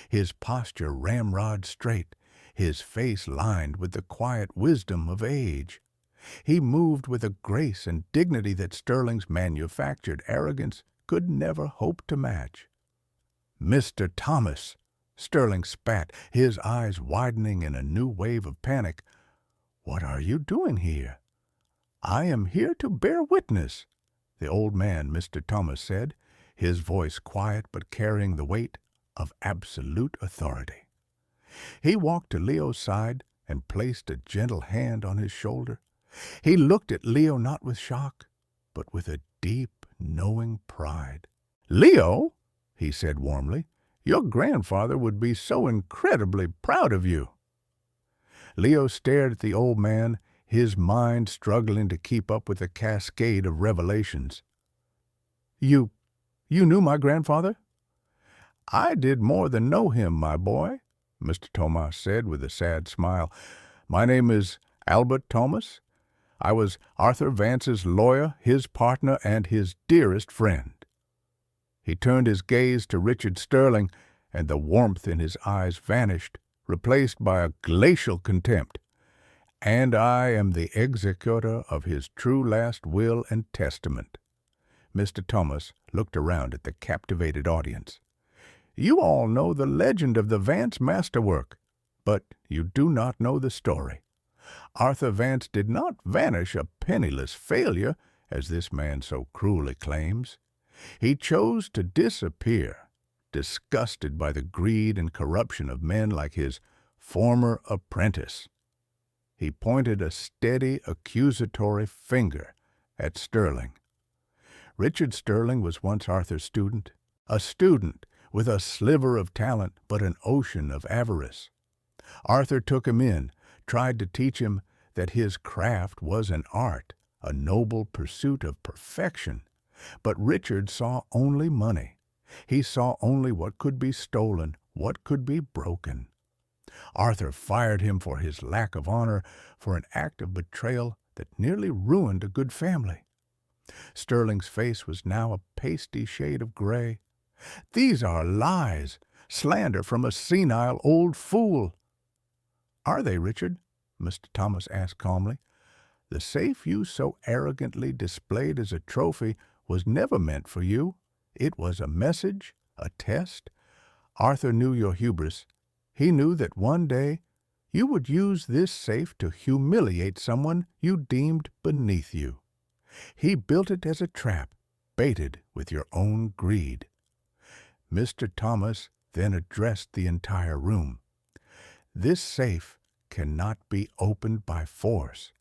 his posture ramrod straight, his face lined with the quiet wisdom of age. He moved with a grace and dignity that Sterling's manufactured arrogance could never hope to match. "Mr. Thomas," Sterling spat, his eyes widening in a new wave of panic. "What are you doing here?" "I am here to bear witness," the old man, Mr. Thomas, said, his voice quiet but carrying the weight of absolute authority. He walked to Leo's side and placed a gentle hand on his shoulder. He looked at Leo not with shock, but with a deep, knowing pride. "Leo," he said warmly, "your grandfather would be so incredibly proud of you." Leo stared at the old man, his mind struggling to keep up with the cascade of revelations. You knew my grandfather?" "I did more than know him, my boy," Mr. Thomas said with a sad smile. "My name is Albert Thomas. I was Arthur Vance's lawyer, his partner, and his dearest friend." He turned his gaze to Richard Sterling, and the warmth in his eyes vanished, replaced by a glacial contempt. "And I am the executor of his true last will and testament." Mr. Thomas looked around at the captivated audience. "You all know the legend of the Vance masterwork, but you do not know the story. Arthur Vance did not vanish a penniless failure, as this man so cruelly claims. He chose to disappear, disgusted by the greed and corruption of men like his former apprentice. He pointed a steady, accusatory finger at Sterling. Richard Sterling was once Arthur's student, a student with a sliver of talent but an ocean of avarice. Arthur took him in, tried to teach him that his craft was an art, a noble pursuit of perfection. But Richard saw only money. He saw only what could be stolen, what could be broken. Arthur fired him for his lack of honor, for an act of betrayal that nearly ruined a good family. Sterling's face was now a pasty shade of gray. "These are lies, slander from a senile old fool." "Are they, Richard?" Mr. Thomas asked calmly. "The safe you so arrogantly displayed as a trophy was never meant for you. It was a message, a test. Arthur knew your hubris. He knew that one day you would use this safe to humiliate someone you deemed beneath you. He built it as a trap, baited with your own greed." Mr. Thomas then addressed the entire room. "This safe cannot be opened by force.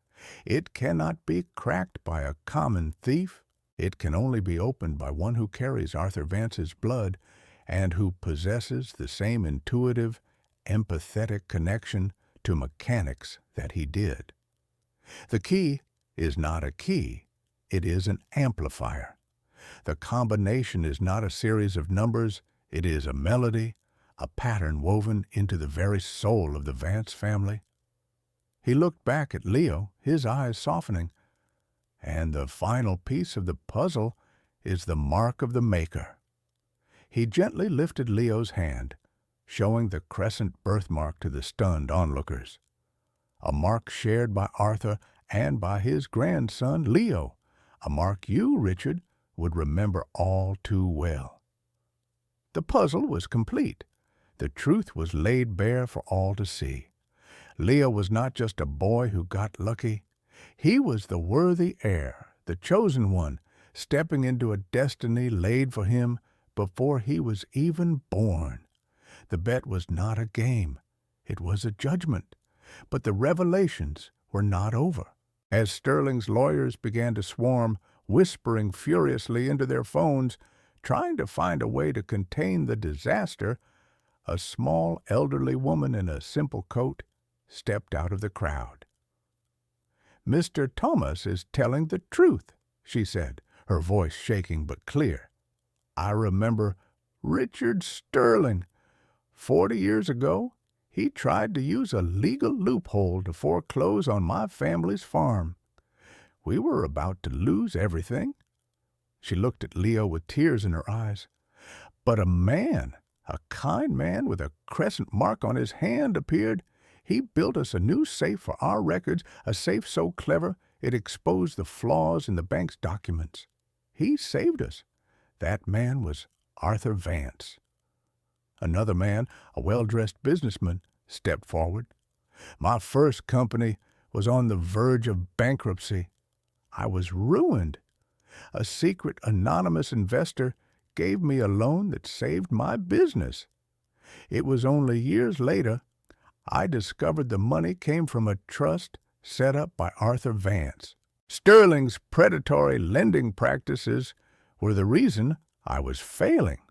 It cannot be cracked by a common thief. It can only be opened by one who carries Arthur Vance's blood and who possesses the same intuitive, empathetic connection to mechanics that he did. The key is not a key. It is an amplifier. The combination is not a series of numbers. It is a melody, a pattern woven into the very soul of the Vance family." He looked back at Leo, his eyes softening. "And the final piece of the puzzle is the mark of the maker." He gently lifted Leo's hand, showing the crescent birthmark to the stunned onlookers. A mark shared by Arthur and by his grandson, Leo. A mark you, Richard, would remember all too well. The puzzle was complete. The truth was laid bare for all to see. Leo was not just a boy who got lucky. He was the worthy heir, the chosen one, stepping into a destiny laid for him before he was even born. The bet was not a game. It was a judgment. But the revelations were not over. As Sterling's lawyers began to swarm, whispering furiously into their phones, trying to find a way to contain the disaster, a small elderly woman in a simple coat stepped out of the crowd. "Mr. Thomas is telling the truth," she said, her voice shaking but clear. "I remember Richard Sterling. 40 years ago, he tried to use a legal loophole to foreclose on my family's farm. We were about to lose everything." She looked at Leo with tears in her eyes. "But a man, a kind man with a crescent mark on his hand appeared. He built us a new safe for our records, a safe so clever it exposed the flaws in the bank's documents. He saved us. That man was Arthur Vance." Another man, a well-dressed businessman, stepped forward. "My first company was on the verge of bankruptcy. I was ruined. A secret anonymous investor gave me a loan that saved my business. It was only years later I discovered the money came from a trust set up by Arthur Vance. Sterling's predatory lending practices were the reason I was failing.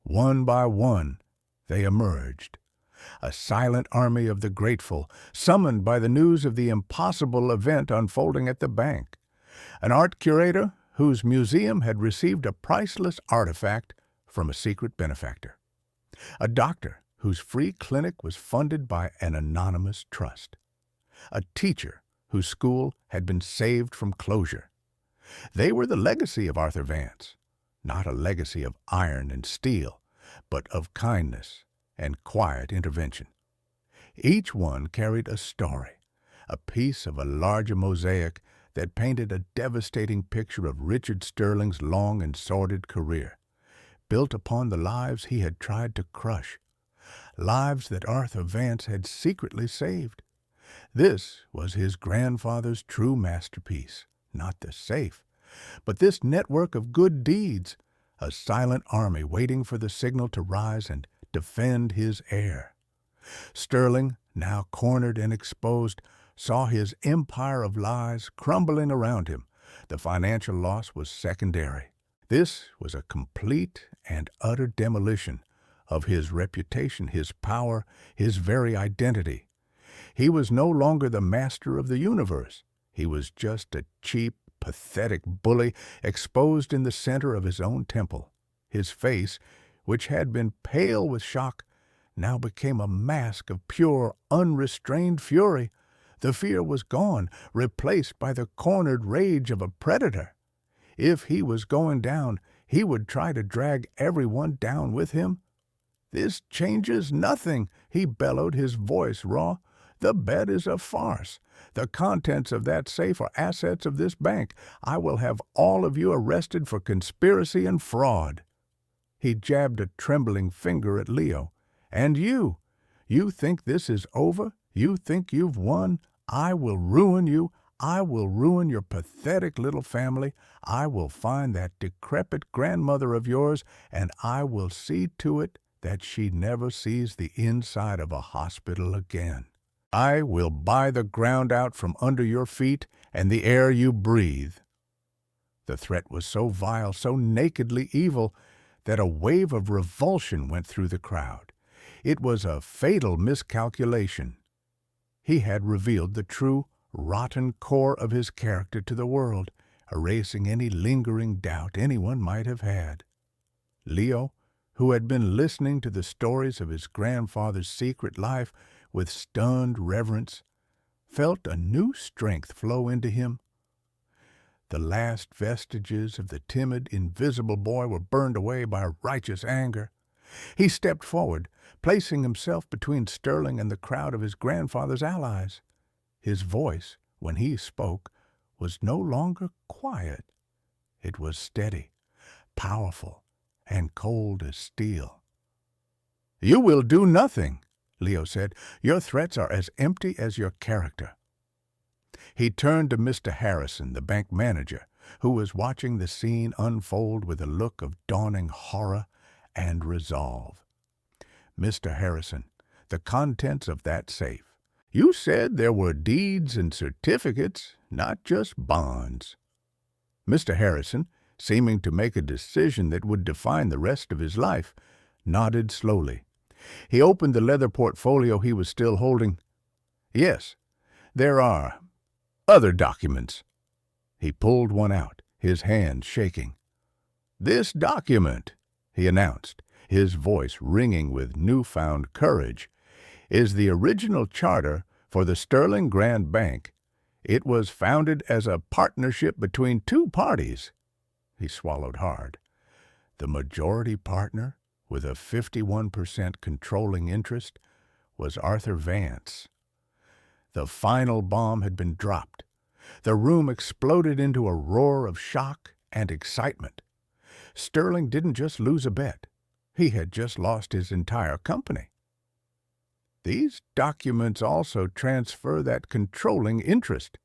One by one, they emerged. A silent army of the grateful, summoned by the news of the impossible event unfolding at the bank. An art curator whose museum had received a priceless artifact from a secret benefactor. A doctor whose free clinic was funded by an anonymous trust. A teacher whose school had been saved from closure. They were the legacy of Arthur Vance, not a legacy of iron and steel, but of kindness and quiet intervention. Each one carried a story, a piece of a larger mosaic that painted a devastating picture of Richard Sterling's long and sordid career, built upon the lives he had tried to crush, lives that Arthur Vance had secretly saved. This was his grandfather's true masterpiece, not the safe, but this network of good deeds, a silent army waiting for the signal to rise and defend his heir. Sterling, now cornered and exposed, saw his empire of lies crumbling around him. The financial loss was secondary. This was a complete and utter demolition of his reputation, his power, his very identity. He was no longer the master of the universe. He was just a cheap, pathetic bully exposed in the center of his own temple. His face, which had been pale with shock, now became a mask of pure, unrestrained fury. The fear was gone, replaced by the cornered rage of a predator. If he was going down, he would try to drag everyone down with him. "This changes nothing," he bellowed, his voice raw. "The bet is a farce. The contents of that safe are assets of this bank. I will have all of you arrested for conspiracy and fraud." He jabbed a trembling finger at Leo. "And you? You think this is over? You think you've won? I will ruin you. I will ruin your pathetic little family. I will find that decrepit grandmother of yours, and I will see to it that she never sees the inside of a hospital again. I will buy the ground out from under your feet and the air you breathe." The threat was so vile, so nakedly evil, that a wave of revulsion went through the crowd. It was a fatal miscalculation. He had revealed the true, rotten core of his character to the world, erasing any lingering doubt anyone might have had. Leo, who had been listening to the stories of his grandfather's secret life with stunned reverence, felt a new strength flow into him. The last vestiges of the timid, invisible boy were burned away by righteous anger. He stepped forward, placing himself between Sterling and the crowd of his grandfather's allies. His voice, when he spoke, was no longer quiet. It was steady, powerful, and cold as steel. "You will do nothing," Leo said. "Your threats are as empty as your character." He turned to Mr. Harrison, the bank manager, who was watching the scene unfold with a look of dawning horror and resolve. "Mr. Harrison, the contents of that safe. You said there were deeds and certificates, not just bonds." Mr. Harrison, seeming to make a decision that would define the rest of his life, nodded slowly. He opened the leather portfolio he was still holding. "Yes, there are other documents." He pulled one out, his hand shaking. "This document," he announced, his voice ringing with newfound courage, "is the original charter for the Sterling Grand Bank. It was founded as a partnership between two parties." He swallowed hard. The majority partner, with a 51% controlling interest, was Arthur Vance. The final bomb had been dropped. The room exploded into a roar of shock and excitement. Sterling didn't just lose a bet. He had just lost his entire company. "These documents also transfer that controlling interest,"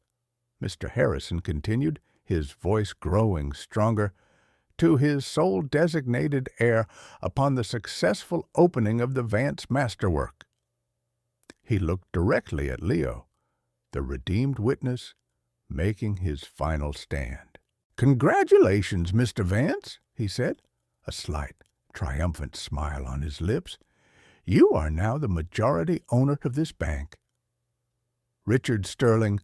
Mr. Harrison continued, his voice growing stronger, "to his sole designated heir upon the successful opening of the Vance masterwork." He looked directly at Leo, the redeemed witness, making his final stand. "Congratulations, Mr. Vance," he said, a slight, triumphant smile on his lips. "You are now the majority owner of this bank." Richard Sterling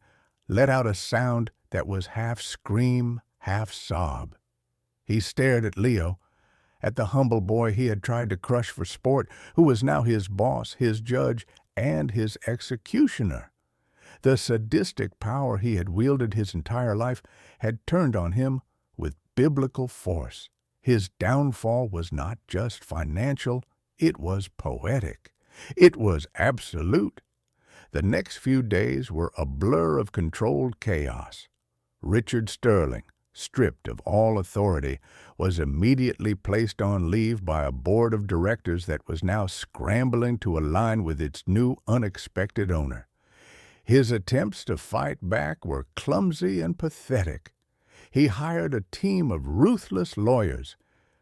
let out a sound that was half scream, half sob. He stared at Leo, at the humble boy he had tried to crush for sport, who was now his boss, his judge, and his executioner. The sadistic power he had wielded his entire life had turned on him with biblical force. His downfall was not just financial, it was poetic. It was absolute. The next few days were a blur of controlled chaos. Richard Sterling, stripped of all authority, was immediately placed on leave by a board of directors that was now scrambling to align with its new unexpected owner. His attempts to fight back were clumsy and pathetic. He hired a team of ruthless lawyers,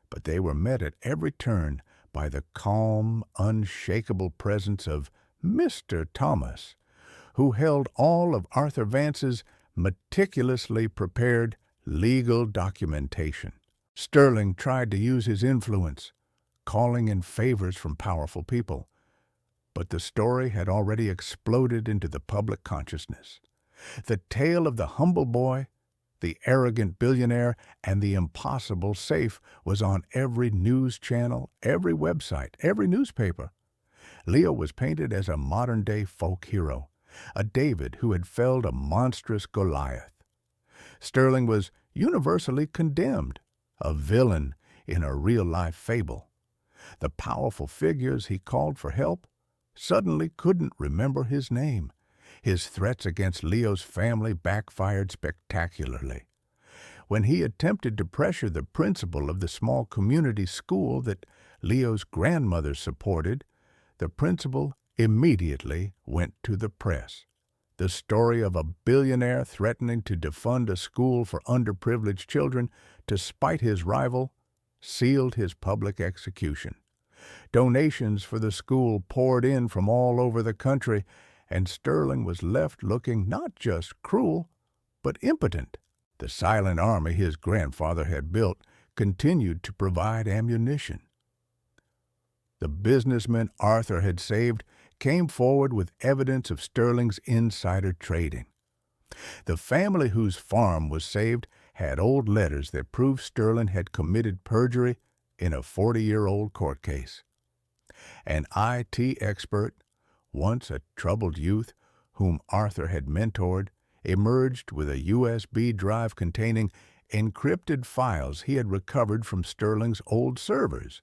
but they were met at every turn by the calm, unshakable presence of Mr. Thomas, who held all of Arthur Vance's meticulously prepared legal documentation. Sterling tried to use his influence, calling in favors from powerful people, but the story had already exploded into the public consciousness. The tale of the humble boy, the arrogant billionaire, and the impossible safe was on every news channel, every website, every newspaper. Leo was painted as a modern-day folk hero, a David who had felled a monstrous Goliath. Sterling was universally condemned, a villain in a real-life fable. The powerful figures he called for help suddenly couldn't remember his name. His threats against Leo's family backfired spectacularly. When he attempted to pressure the principal of the small community school that Leo's grandmother supported, the principal immediately went to the press. The story of a billionaire threatening to defund a school for underprivileged children to spite his rival sealed his public execution. Donations for the school poured in from all over the country, and Sterling was left looking not just cruel, but impotent. The silent army his grandfather had built continued to provide ammunition. The businessman Arthur had saved came forward with evidence of Sterling's insider trading. The family whose farm was saved had old letters that proved Sterling had committed perjury in a 40-year-old court case. An IT expert, once a troubled youth whom Arthur had mentored, emerged with a USB drive containing encrypted files he had recovered from Sterling's old servers,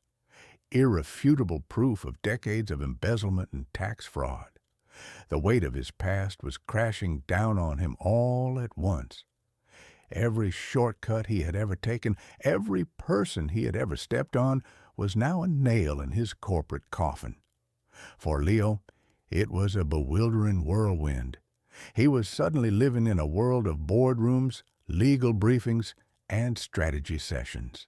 irrefutable proof of decades of embezzlement and tax fraud. The weight of his past was crashing down on him all at once. Every shortcut he had ever taken, every person he had ever stepped on, was now a nail in his corporate coffin. For Leo, it was a bewildering whirlwind. He was suddenly living in a world of boardrooms, legal briefings, and strategy sessions.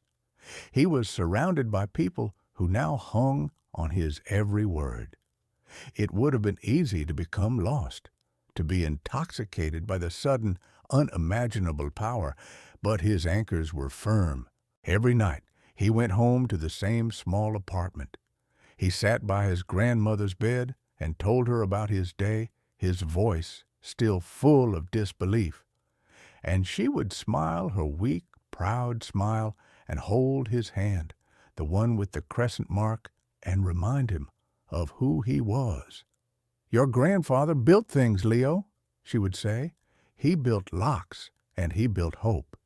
He was surrounded by people who now hung on his every word. It would have been easy to become lost, to be intoxicated by the sudden, unimaginable power, but his anchors were firm. Every night he went home to the same small apartment. He sat by his grandmother's bed and told her about his day, his voice still full of disbelief. And she would smile her weak, proud smile and hold his hand, the one with the crescent mark, and remind him of who he was. "Your grandfather built things, Leo," she would say. "He built locks, and he built hope.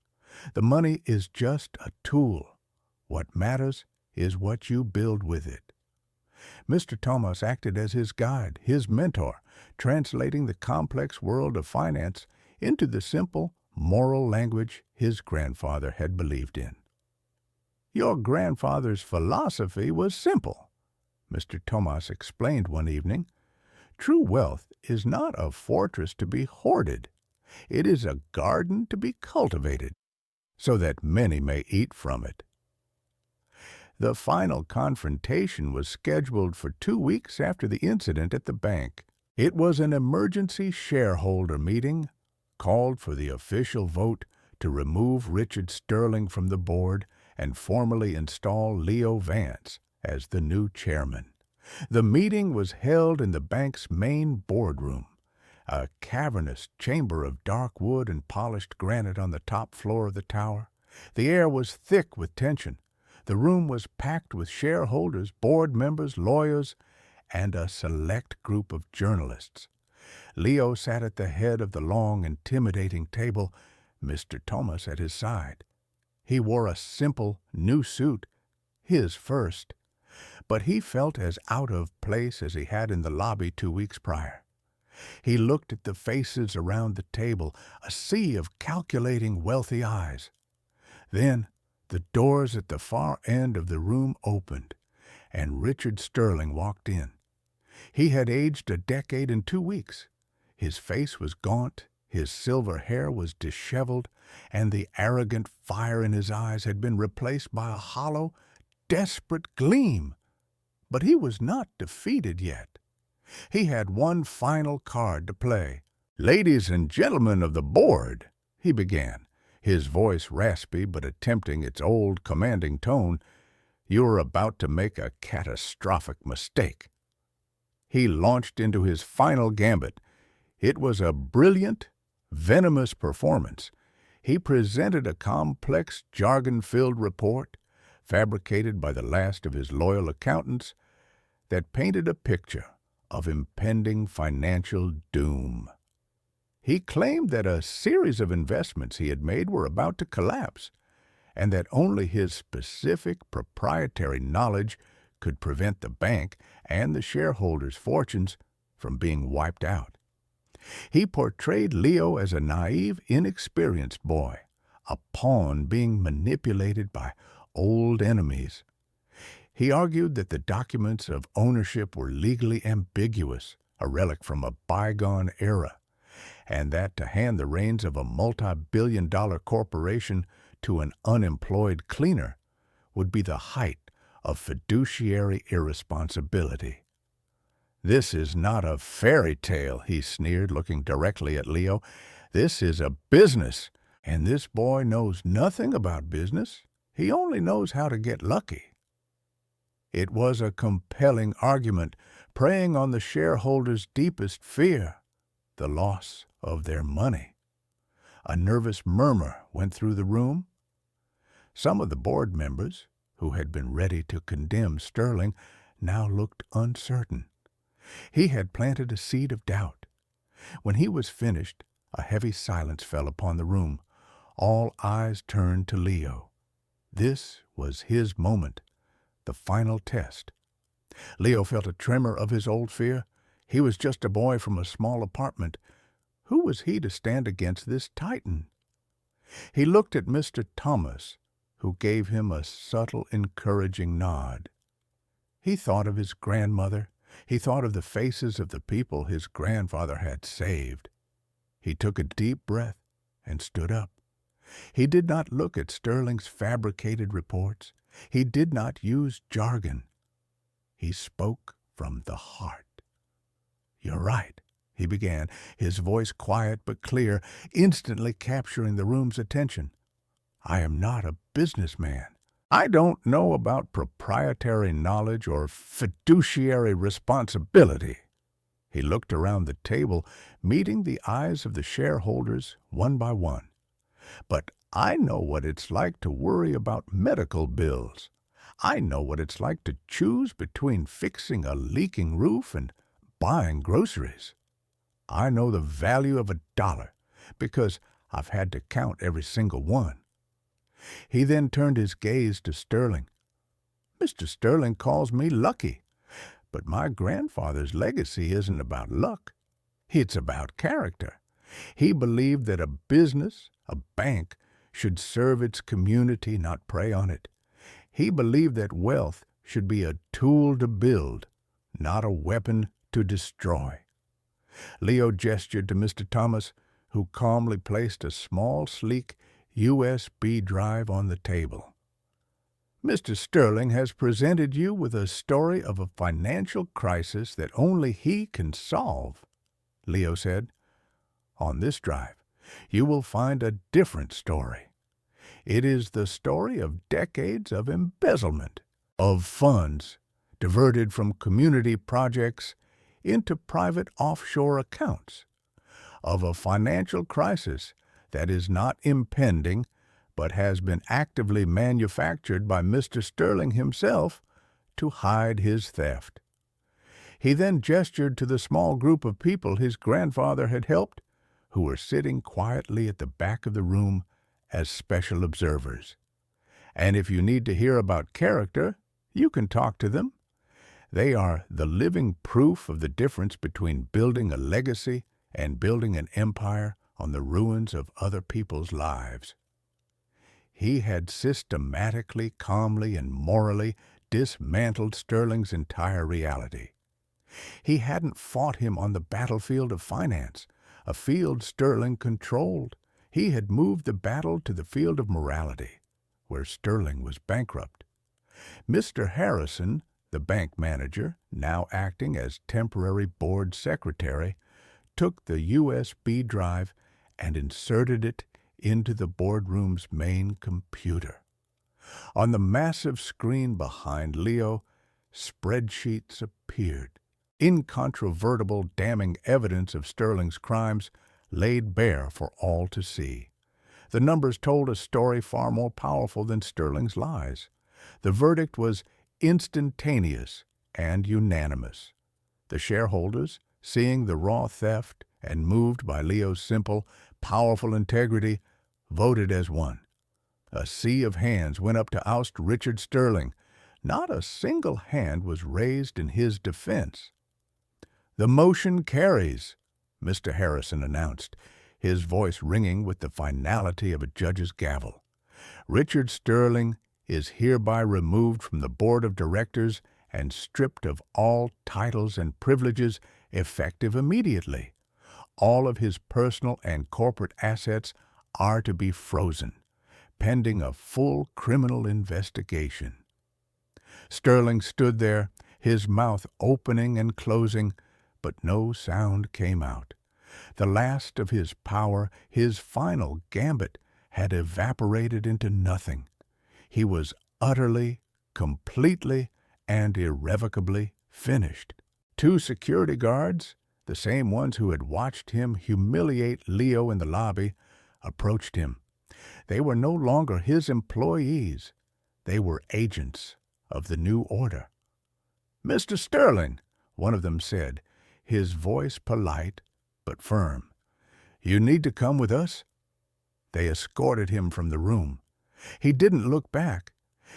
The money is just a tool. What matters is what you build with it." Mr. Thomas acted as his guide, his mentor, translating the complex world of finance into the simple, moral language his grandfather had believed in. "Your grandfather's philosophy was simple," Mr. Thomas explained one evening. "True wealth is not a fortress to be hoarded. It is a garden to be cultivated, so that many may eat from it." The final confrontation was scheduled for 2 weeks after the incident at the bank. It was an emergency shareholder meeting, called for the official vote to remove Richard Sterling from the board and formally install Leo Vance as the new chairman. The meeting was held in the bank's main boardroom, a cavernous chamber of dark wood and polished granite on the top floor of the tower. The air was thick with tension. The room was packed with shareholders, board members, lawyers, and a select group of journalists. Leo sat at the head of the long, intimidating table, Mr. Thomas at his side. He wore a simple, new suit, his first, but he felt as out of place as he had in the lobby 2 weeks prior. He looked at the faces around the table, a sea of calculating, wealthy eyes. Then the doors at the far end of the room opened, and Richard Sterling walked in. He had aged a decade in 2 weeks. His face was gaunt, his silver hair was disheveled, and the arrogant fire in his eyes had been replaced by a hollow, desperate gleam. But he was not defeated yet. He had one final card to play. "Ladies and gentlemen of the board," he began, his voice raspy but attempting its old commanding tone, "you're about to make a catastrophic mistake." He launched into his final gambit. It was a brilliant, venomous performance. He presented a complex, jargon-filled report, fabricated by the last of his loyal accountants, that painted a picture of impending financial doom. He claimed that a series of investments he had made were about to collapse, and that only his specific proprietary knowledge could prevent the bank and the shareholders' fortunes from being wiped out. He portrayed Leo as a naive, inexperienced boy, a pawn being manipulated by old enemies. He argued that the documents of ownership were legally ambiguous, a relic from a bygone era, and that to hand the reins of a multi-billion-dollar corporation to an unemployed cleaner would be the height of fiduciary irresponsibility. "This is not a fairy tale," he sneered, looking directly at Leo. "This is a business, and this boy knows nothing about business. He only knows how to get lucky." It was a compelling argument, preying on the shareholders' deepest fear, the loss of their money. A nervous murmur went through the room. Some of the board members, who had been ready to condemn Sterling, now looked uncertain. He had planted a seed of doubt. When he was finished, a heavy silence fell upon the room. All eyes turned to Leo. This was his moment, the final test. Leo felt a tremor of his old fear. He was just a boy from a small apartment. Who was he to stand against this titan? He looked at Mr. Thomas, who gave him a subtle, encouraging nod. He thought of his grandmother. He thought of the faces of the people his grandfather had saved. He took a deep breath and stood up. He did not look at Sterling's fabricated reports. He did not use jargon. He spoke from the heart. "You're right," he began, his voice quiet but clear, instantly capturing the room's attention. "I am not a businessman. I don't know about proprietary knowledge or fiduciary responsibility." He looked around the table, meeting the eyes of the shareholders one by one. "But I know what it's like to worry about medical bills. I know what it's like to choose between fixing a leaking roof and buying groceries. I know the value of a dollar because I've had to count every single one." He then turned his gaze to Sterling. "Mr. Sterling calls me lucky, but my grandfather's legacy isn't about luck. It's about character. He believed that a business, a bank, should serve its community, not prey on it. He believed that wealth should be a tool to build, not a weapon to destroy." Leo gestured to Mr. Thomas, who calmly placed a small, sleek USB drive on the table. "Mr. Sterling has presented you with a story of a financial crisis that only he can solve," Leo said. "On this drive, you will find a different story. It is the story of decades of embezzlement, of funds diverted from community projects into private offshore accounts, of a financial crisis that is not impending but has been actively manufactured by Mr. Sterling himself to hide his theft." He then gestured to the small group of people his grandfather had helped, who were sitting quietly at the back of the room as special observers. "And if you need to hear about character, you can talk to them. They are the living proof of the difference between building a legacy and building an empire on the ruins of other people's lives." He had systematically, calmly, and morally dismantled Sterling's entire reality. He hadn't fought him on the battlefield of finance, a field Sterling controlled. He had moved the battle to the field of morality, where Sterling was bankrupt. Mr. Harrison, the bank manager, now acting as temporary board secretary, took the USB drive and inserted it into the boardroom's main computer. On the massive screen behind Leo, spreadsheets appeared. Incontrovertible, damning evidence of Sterling's crimes laid bare for all to see. The numbers told a story far more powerful than Sterling's lies. The verdict was instantaneous and unanimous. The shareholders, seeing the raw theft and moved by Leo's simple, powerful integrity, voted as one. A sea of hands went up to oust Richard Sterling. Not a single hand was raised in his defense. "The motion carries," Mr. Harrison announced, his voice ringing with the finality of a judge's gavel. "Richard Sterling is hereby removed from the board of directors and stripped of all titles and privileges effective immediately. All of his personal and corporate assets are to be frozen, pending a full criminal investigation." Sterling stood there, his mouth opening and closing, but no sound came out. The last of his power, his final gambit, had evaporated into nothing. He was utterly, completely, and irrevocably finished. Two security guards, the same ones who had watched him humiliate Leo in the lobby, approached him. They were no longer his employees. They were agents of the new order. "Mr. Sterling," one of them said, his voice polite but firm, "you need to come with us." They escorted him from the room. He didn't look back.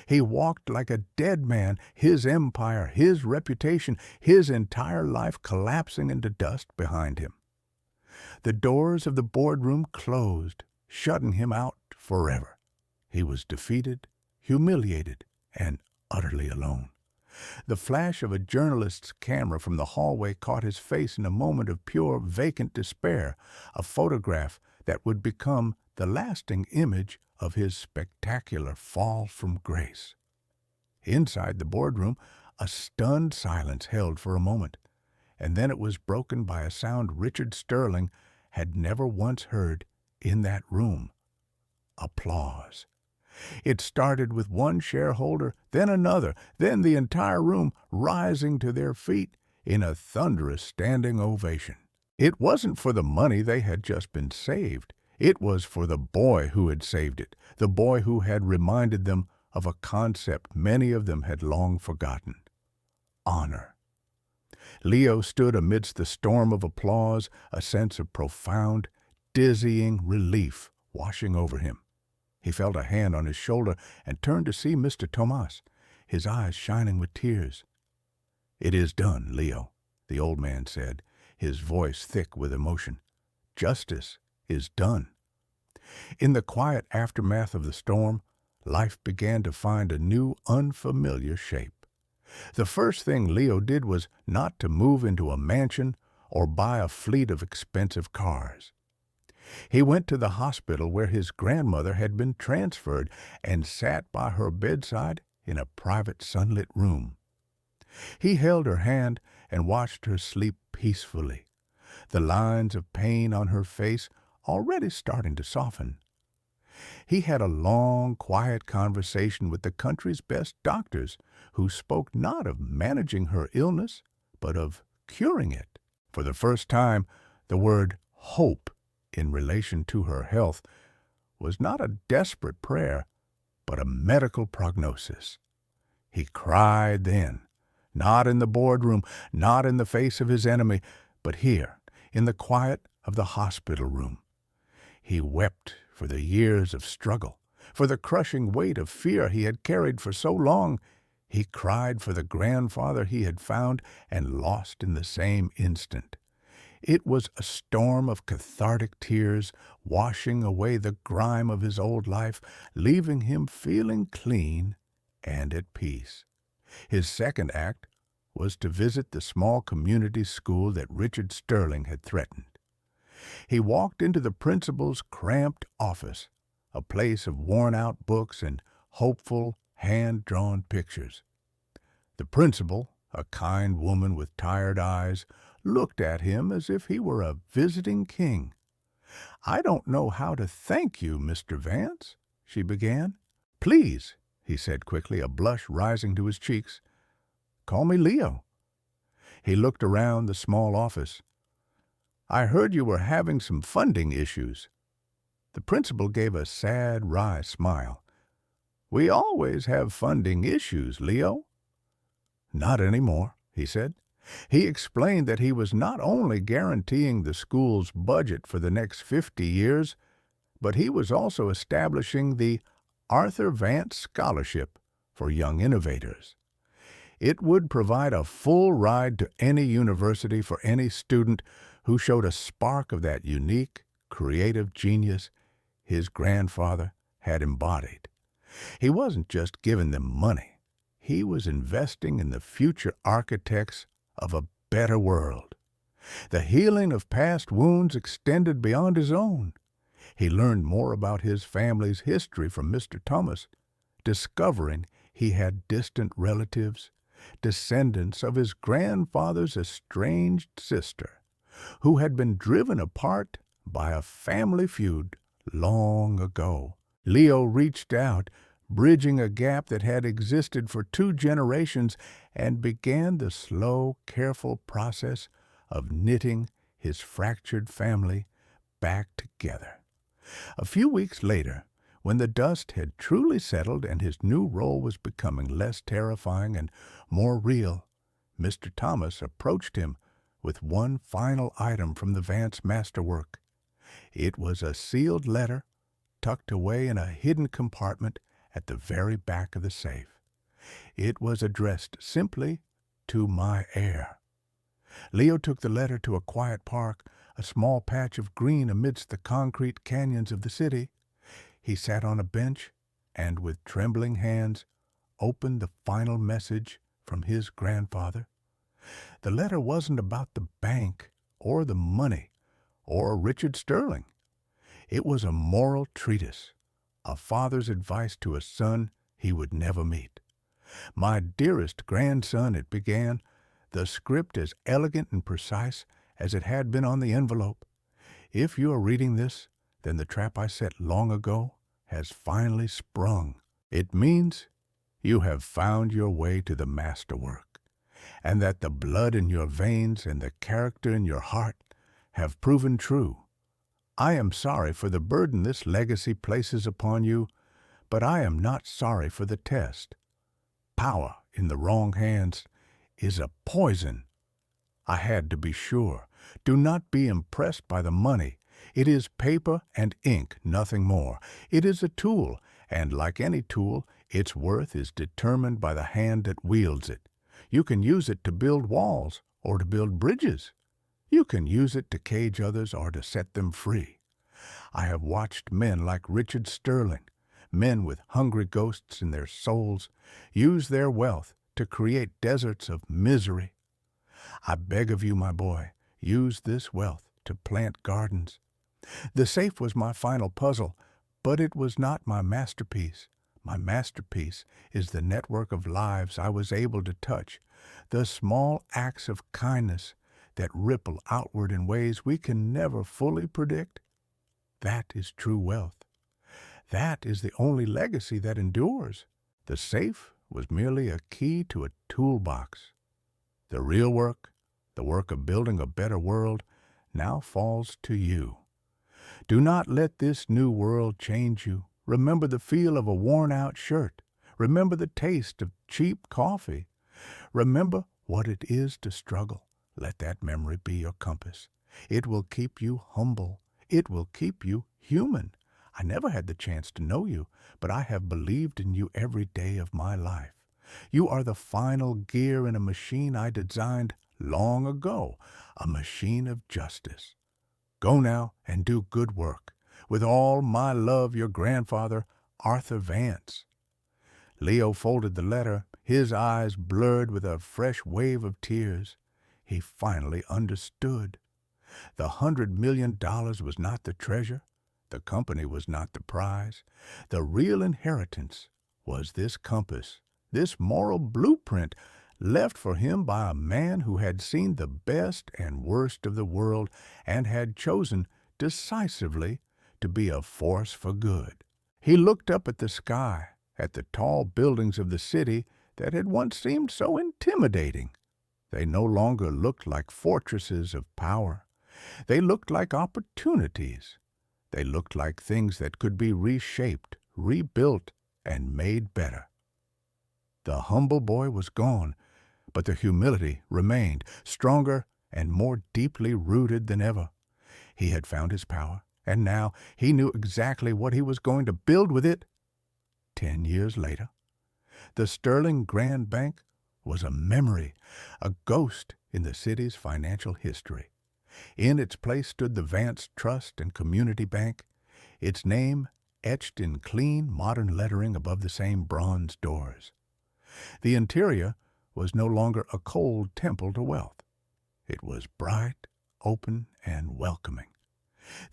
He walked like a dead man, his empire, his reputation, his entire life collapsing into dust behind him. The doors of the boardroom closed, shutting him out forever. He was defeated, humiliated, and utterly alone. The flash of a journalist's camera from the hallway caught his face in a moment of pure, vacant despair, a photograph that would become the lasting image of his spectacular fall from grace. Inside the boardroom, a stunned silence held for a moment, and then it was broken by a sound Richard Sterling had never once heard in that room: applause. It started with one shareholder, then another, then the entire room rising to their feet in a thunderous standing ovation. It wasn't for the money they had just been saved. It was for the boy who had saved it, the boy who had reminded them of a concept many of them had long forgotten: honor. Leo stood amidst the storm of applause, a sense of profound, dizzying relief washing over him. He felt a hand on his shoulder and turned to see Mr. Tomas, his eyes shining with tears. "It is done, Leo," the old man said, his voice thick with emotion. "Justice is done." In the quiet aftermath of the storm, life began to find a new, unfamiliar shape. The first thing Leo did was not to move into a mansion or buy a fleet of expensive cars. He went to the hospital where his grandmother had been transferred and sat by her bedside in a private sunlit room. He held her hand and watched her sleep peacefully, the lines of pain on her face already starting to soften. He had a long, quiet conversation with the country's best doctors, who spoke not of managing her illness, but of curing it. For the first time, the word hope in relation to her health was not a desperate prayer, but a medical prognosis. He cried then, not in the boardroom, not in the face of his enemy, but here, in the quiet of the hospital room. He wept for the years of struggle, for the crushing weight of fear he had carried for so long. He cried for the grandfather he had found and lost in the same instant. It was a storm of cathartic tears, washing away the grime of his old life, leaving him feeling clean and at peace. His second act was to visit the small community school that Richard Sterling had threatened. He walked into the principal's cramped office, a place of worn-out books and hopeful, hand-drawn pictures. The principal, A kind woman with tired eyes looked at him as if he were a visiting king. "I don't know how to thank you, Mr. Vance," she began. "Please," he said quickly, a blush rising to his cheeks, "call me Leo." He looked around the small office. "I heard you were having some funding issues." The principal gave a sad, wry smile. "We always have funding issues, Leo." "Not anymore," he said. He explained that he was not only guaranteeing the school's budget for the next 50 years, but he was also establishing the Arthur Vance Scholarship for young innovators. It would provide a full ride to any university for any student who showed a spark of that unique, creative genius his grandfather had embodied. He wasn't just giving them money. He was investing in the future architects of a better world. The healing of past wounds extended beyond his own. He learned more about his family's history from Mr. Thomas, discovering he had distant relatives, descendants of his grandfather's estranged sister, who had been driven apart by a family feud long ago. Leo reached out, bridging a gap that had existed for 2 generations, and began the slow, careful process of knitting his fractured family back together. A few weeks later, when the dust had truly settled and his new role was becoming less terrifying and more real, Mr. Thomas approached him with one final item from the Vance masterwork. It was a sealed letter tucked away in a hidden compartment at the very back of the safe. It was addressed simply to my heir. Leo took the letter to a quiet park, a small patch of green amidst the concrete canyons of the city. He sat on a bench and, with trembling hands, opened the final message from his grandfather. The letter wasn't about the bank or the money or Richard Sterling. It was a moral treatise, a father's advice to a son he would never meet. "My dearest grandson," it began, the script as elegant and precise as it had been on the envelope. "If you are reading this, then the trap I set long ago has finally sprung. It means you have found your way to the masterwork, and that the blood in your veins and the character in your heart have proven true. I am sorry for the burden this legacy places upon you, but I am not sorry for the test. Power in the wrong hands is a poison. I had to be sure. Do not be impressed by the money. It is paper and ink, nothing more. It is a tool, and like any tool, its worth is determined by the hand that wields it. You can use it to build walls or to build bridges. You can use it to cage others or to set them free. I have watched men like Richard Sterling, men with hungry ghosts in their souls, use their wealth to create deserts of misery. I beg of you, my boy, use this wealth to plant gardens. The safe was my final puzzle, but it was not my masterpiece. My masterpiece is the network of lives I was able to touch, the small acts of kindness that ripple outward in ways we can never fully predict. That is true wealth. That is the only legacy that endures. The safe was merely a key to a toolbox. The real work, the work of building a better world, now falls to you. Do not let this new world change you. Remember the feel of a worn-out shirt. Remember the taste of cheap coffee. Remember what it is to struggle. Let that memory be your compass. It will keep you humble. It will keep you human. I never had the chance to know you, but I have believed in you every day of my life. You are the final gear in a machine I designed long ago, a machine of justice. Go now and do good work. With all my love, your grandfather, Arthur Vance. Leo folded the letter, his eyes blurred with a fresh wave of tears. He finally understood. The $100 million was not the treasure. The company was not the prize. The real inheritance was this compass, this moral blueprint left for him by a man who had seen the best and worst of the world and had chosen decisively to be a force for good. He looked up at the sky, at the tall buildings of the city that had once seemed so intimidating. They no longer looked like fortresses of power. They looked like opportunities. They looked like things that could be reshaped, rebuilt, and made better. The humble boy was gone, but the humility remained, stronger and more deeply rooted than ever. He had found his power, and now he knew exactly what he was going to build with it. 10 years later, the Sterling Grand Bank was a memory, a ghost in the city's financial history. In its place stood the Vance Trust and Community Bank, its name etched in clean, modern lettering above the same bronze doors. The interior was no longer a cold temple to wealth. It was bright, open, and welcoming.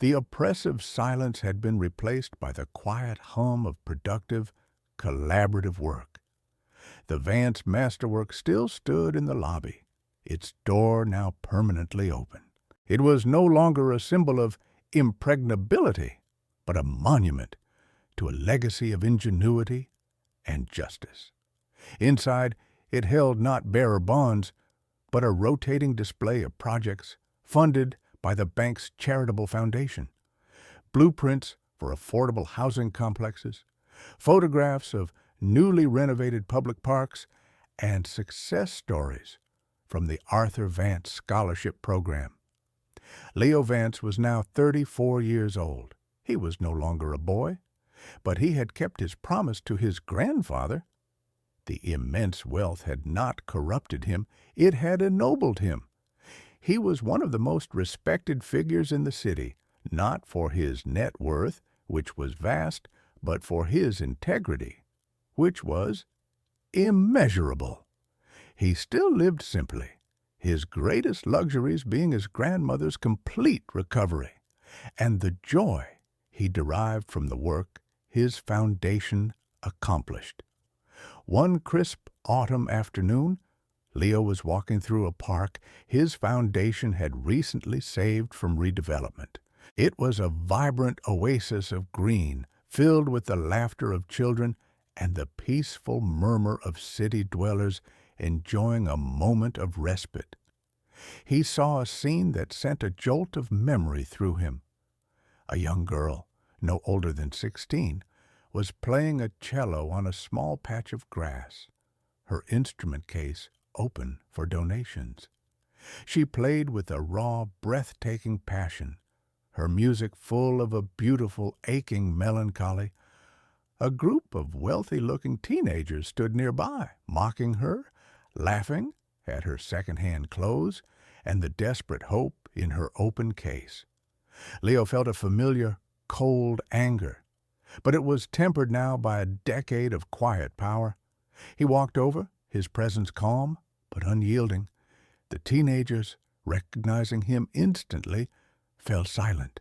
The oppressive silence had been replaced by the quiet hum of productive, collaborative work. The Vance Masterwork still stood in the lobby, its door now permanently open. It was no longer a symbol of impregnability, but a monument to a legacy of ingenuity and justice. Inside, it held not bearer bonds, but a rotating display of projects funded by the bank's charitable foundation, blueprints for affordable housing complexes, photographs of newly renovated public parks, and success stories from the Arthur Vance Scholarship Program. Leo Vance was now 34 years old. He was no longer a boy, but he had kept his promise to his grandfather. The immense wealth had not corrupted him, it had ennobled him. He was one of the most respected figures in the city, not for his net worth, which was vast, but for his integrity, which was immeasurable. He still lived simply, his greatest luxuries being his grandmother's complete recovery, and the joy he derived from the work his foundation accomplished. One crisp autumn afternoon, Leo was walking through a park his foundation had recently saved from redevelopment. It was a vibrant oasis of green, filled with the laughter of children and the peaceful murmur of city dwellers enjoying a moment of respite. He saw a scene that sent a jolt of memory through him. A young girl, no older than 16, was playing a cello on a small patch of grass, her instrument case open for donations. She played with a raw, breathtaking passion, her music full of a beautiful, aching melancholy. A group of wealthy-looking teenagers stood nearby, mocking her, laughing at her second-hand clothes and the desperate hope in her open case. Leo felt a familiar, cold anger, but it was tempered now by a decade of quiet power. He walked over, his presence calm but unyielding. The teenagers, recognizing him instantly, fell silent,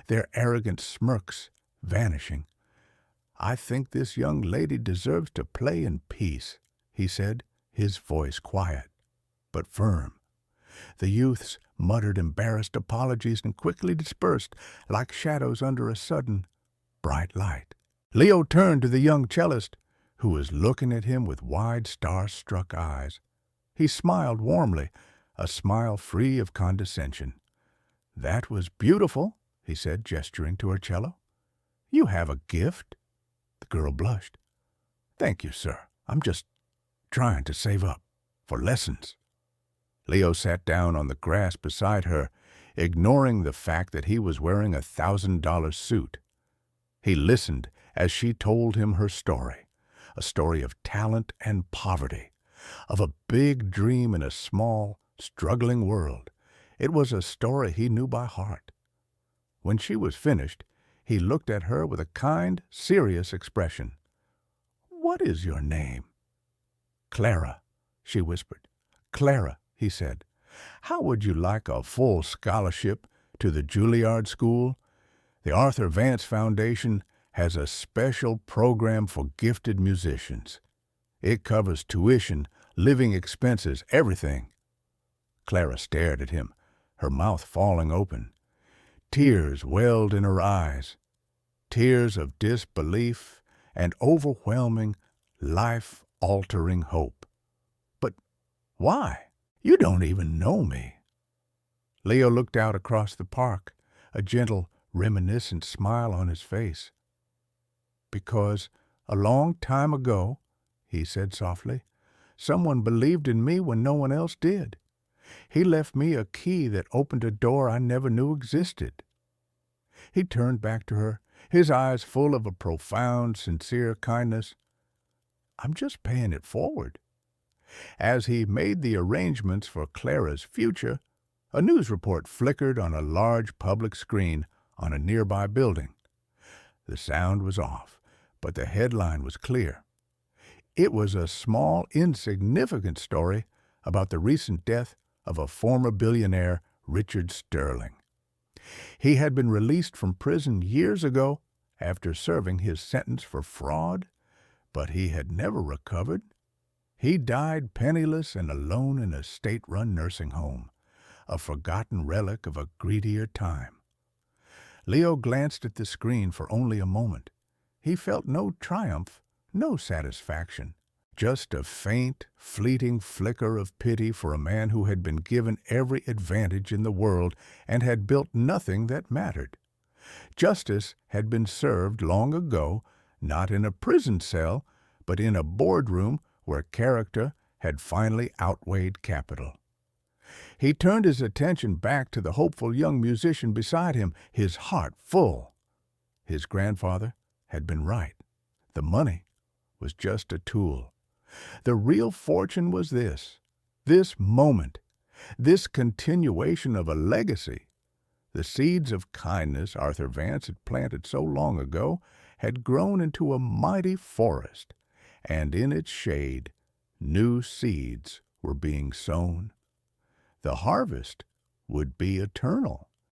their arrogant smirks vanishing. "I think this young lady deserves to play in peace," he said, his voice quiet but firm. The youths muttered embarrassed apologies and quickly dispersed, like shadows under a sudden, bright light. Leo turned to the young cellist, who was looking at him with wide, star-struck eyes. He smiled warmly, a smile free of condescension. "That was beautiful," he said, gesturing to her cello. "You have a gift." The girl blushed. "Thank you, sir. I'm just trying to save up for lessons." Leo sat down on the grass beside her, ignoring the fact that he was wearing a $1,000 suit. He listened as she told him her story, a story of talent and poverty, of a big dream in a small, struggling world. It was a story he knew by heart. When she was finished, he looked at her with a kind, serious expression. "What is your name?" "Clara," she whispered. "Clara," he said. "How would you like a full scholarship to the Juilliard School? The Arthur Vance Foundation has a special program for gifted musicians. It covers tuition, living expenses, everything. Clara stared at him, her mouth falling open. Tears welled in her eyes, tears of disbelief and overwhelming, life-altering hope. But why? You don't even know me. Leo looked out across the park, a gentle, reminiscent smile on his face. Because a long time ago, he said softly, someone believed in me when no one else did. He left me a key that opened a door I never knew existed. He turned back to her, his eyes full of a profound, sincere kindness. I'm just paying it forward. As he made the arrangements for Clara's future, a news report flickered on a large public screen on a nearby building. The sound was off, but the headline was clear. It was a small, insignificant story about the recent death of a former billionaire, Richard Sterling. He had been released from prison years ago after serving his sentence for fraud, but he had never recovered. He died penniless and alone in a state-run nursing home, a forgotten relic of a greedier time. Leo glanced at the screen for only a moment. He felt no triumph, no satisfaction, just a faint, fleeting flicker of pity for a man who had been given every advantage in the world and had built nothing that mattered. Justice had been served long ago, not in a prison cell, but in a boardroom where character had finally outweighed capital. He turned his attention back to the hopeful young musician beside him, his heart full. His grandfather had been right. The money was just a tool. The real fortune was this moment, this continuation of a legacy. The seeds of kindness Arthur Vance had planted so long ago had grown into a mighty forest, and in its shade new seeds were being sown. The harvest would be eternal.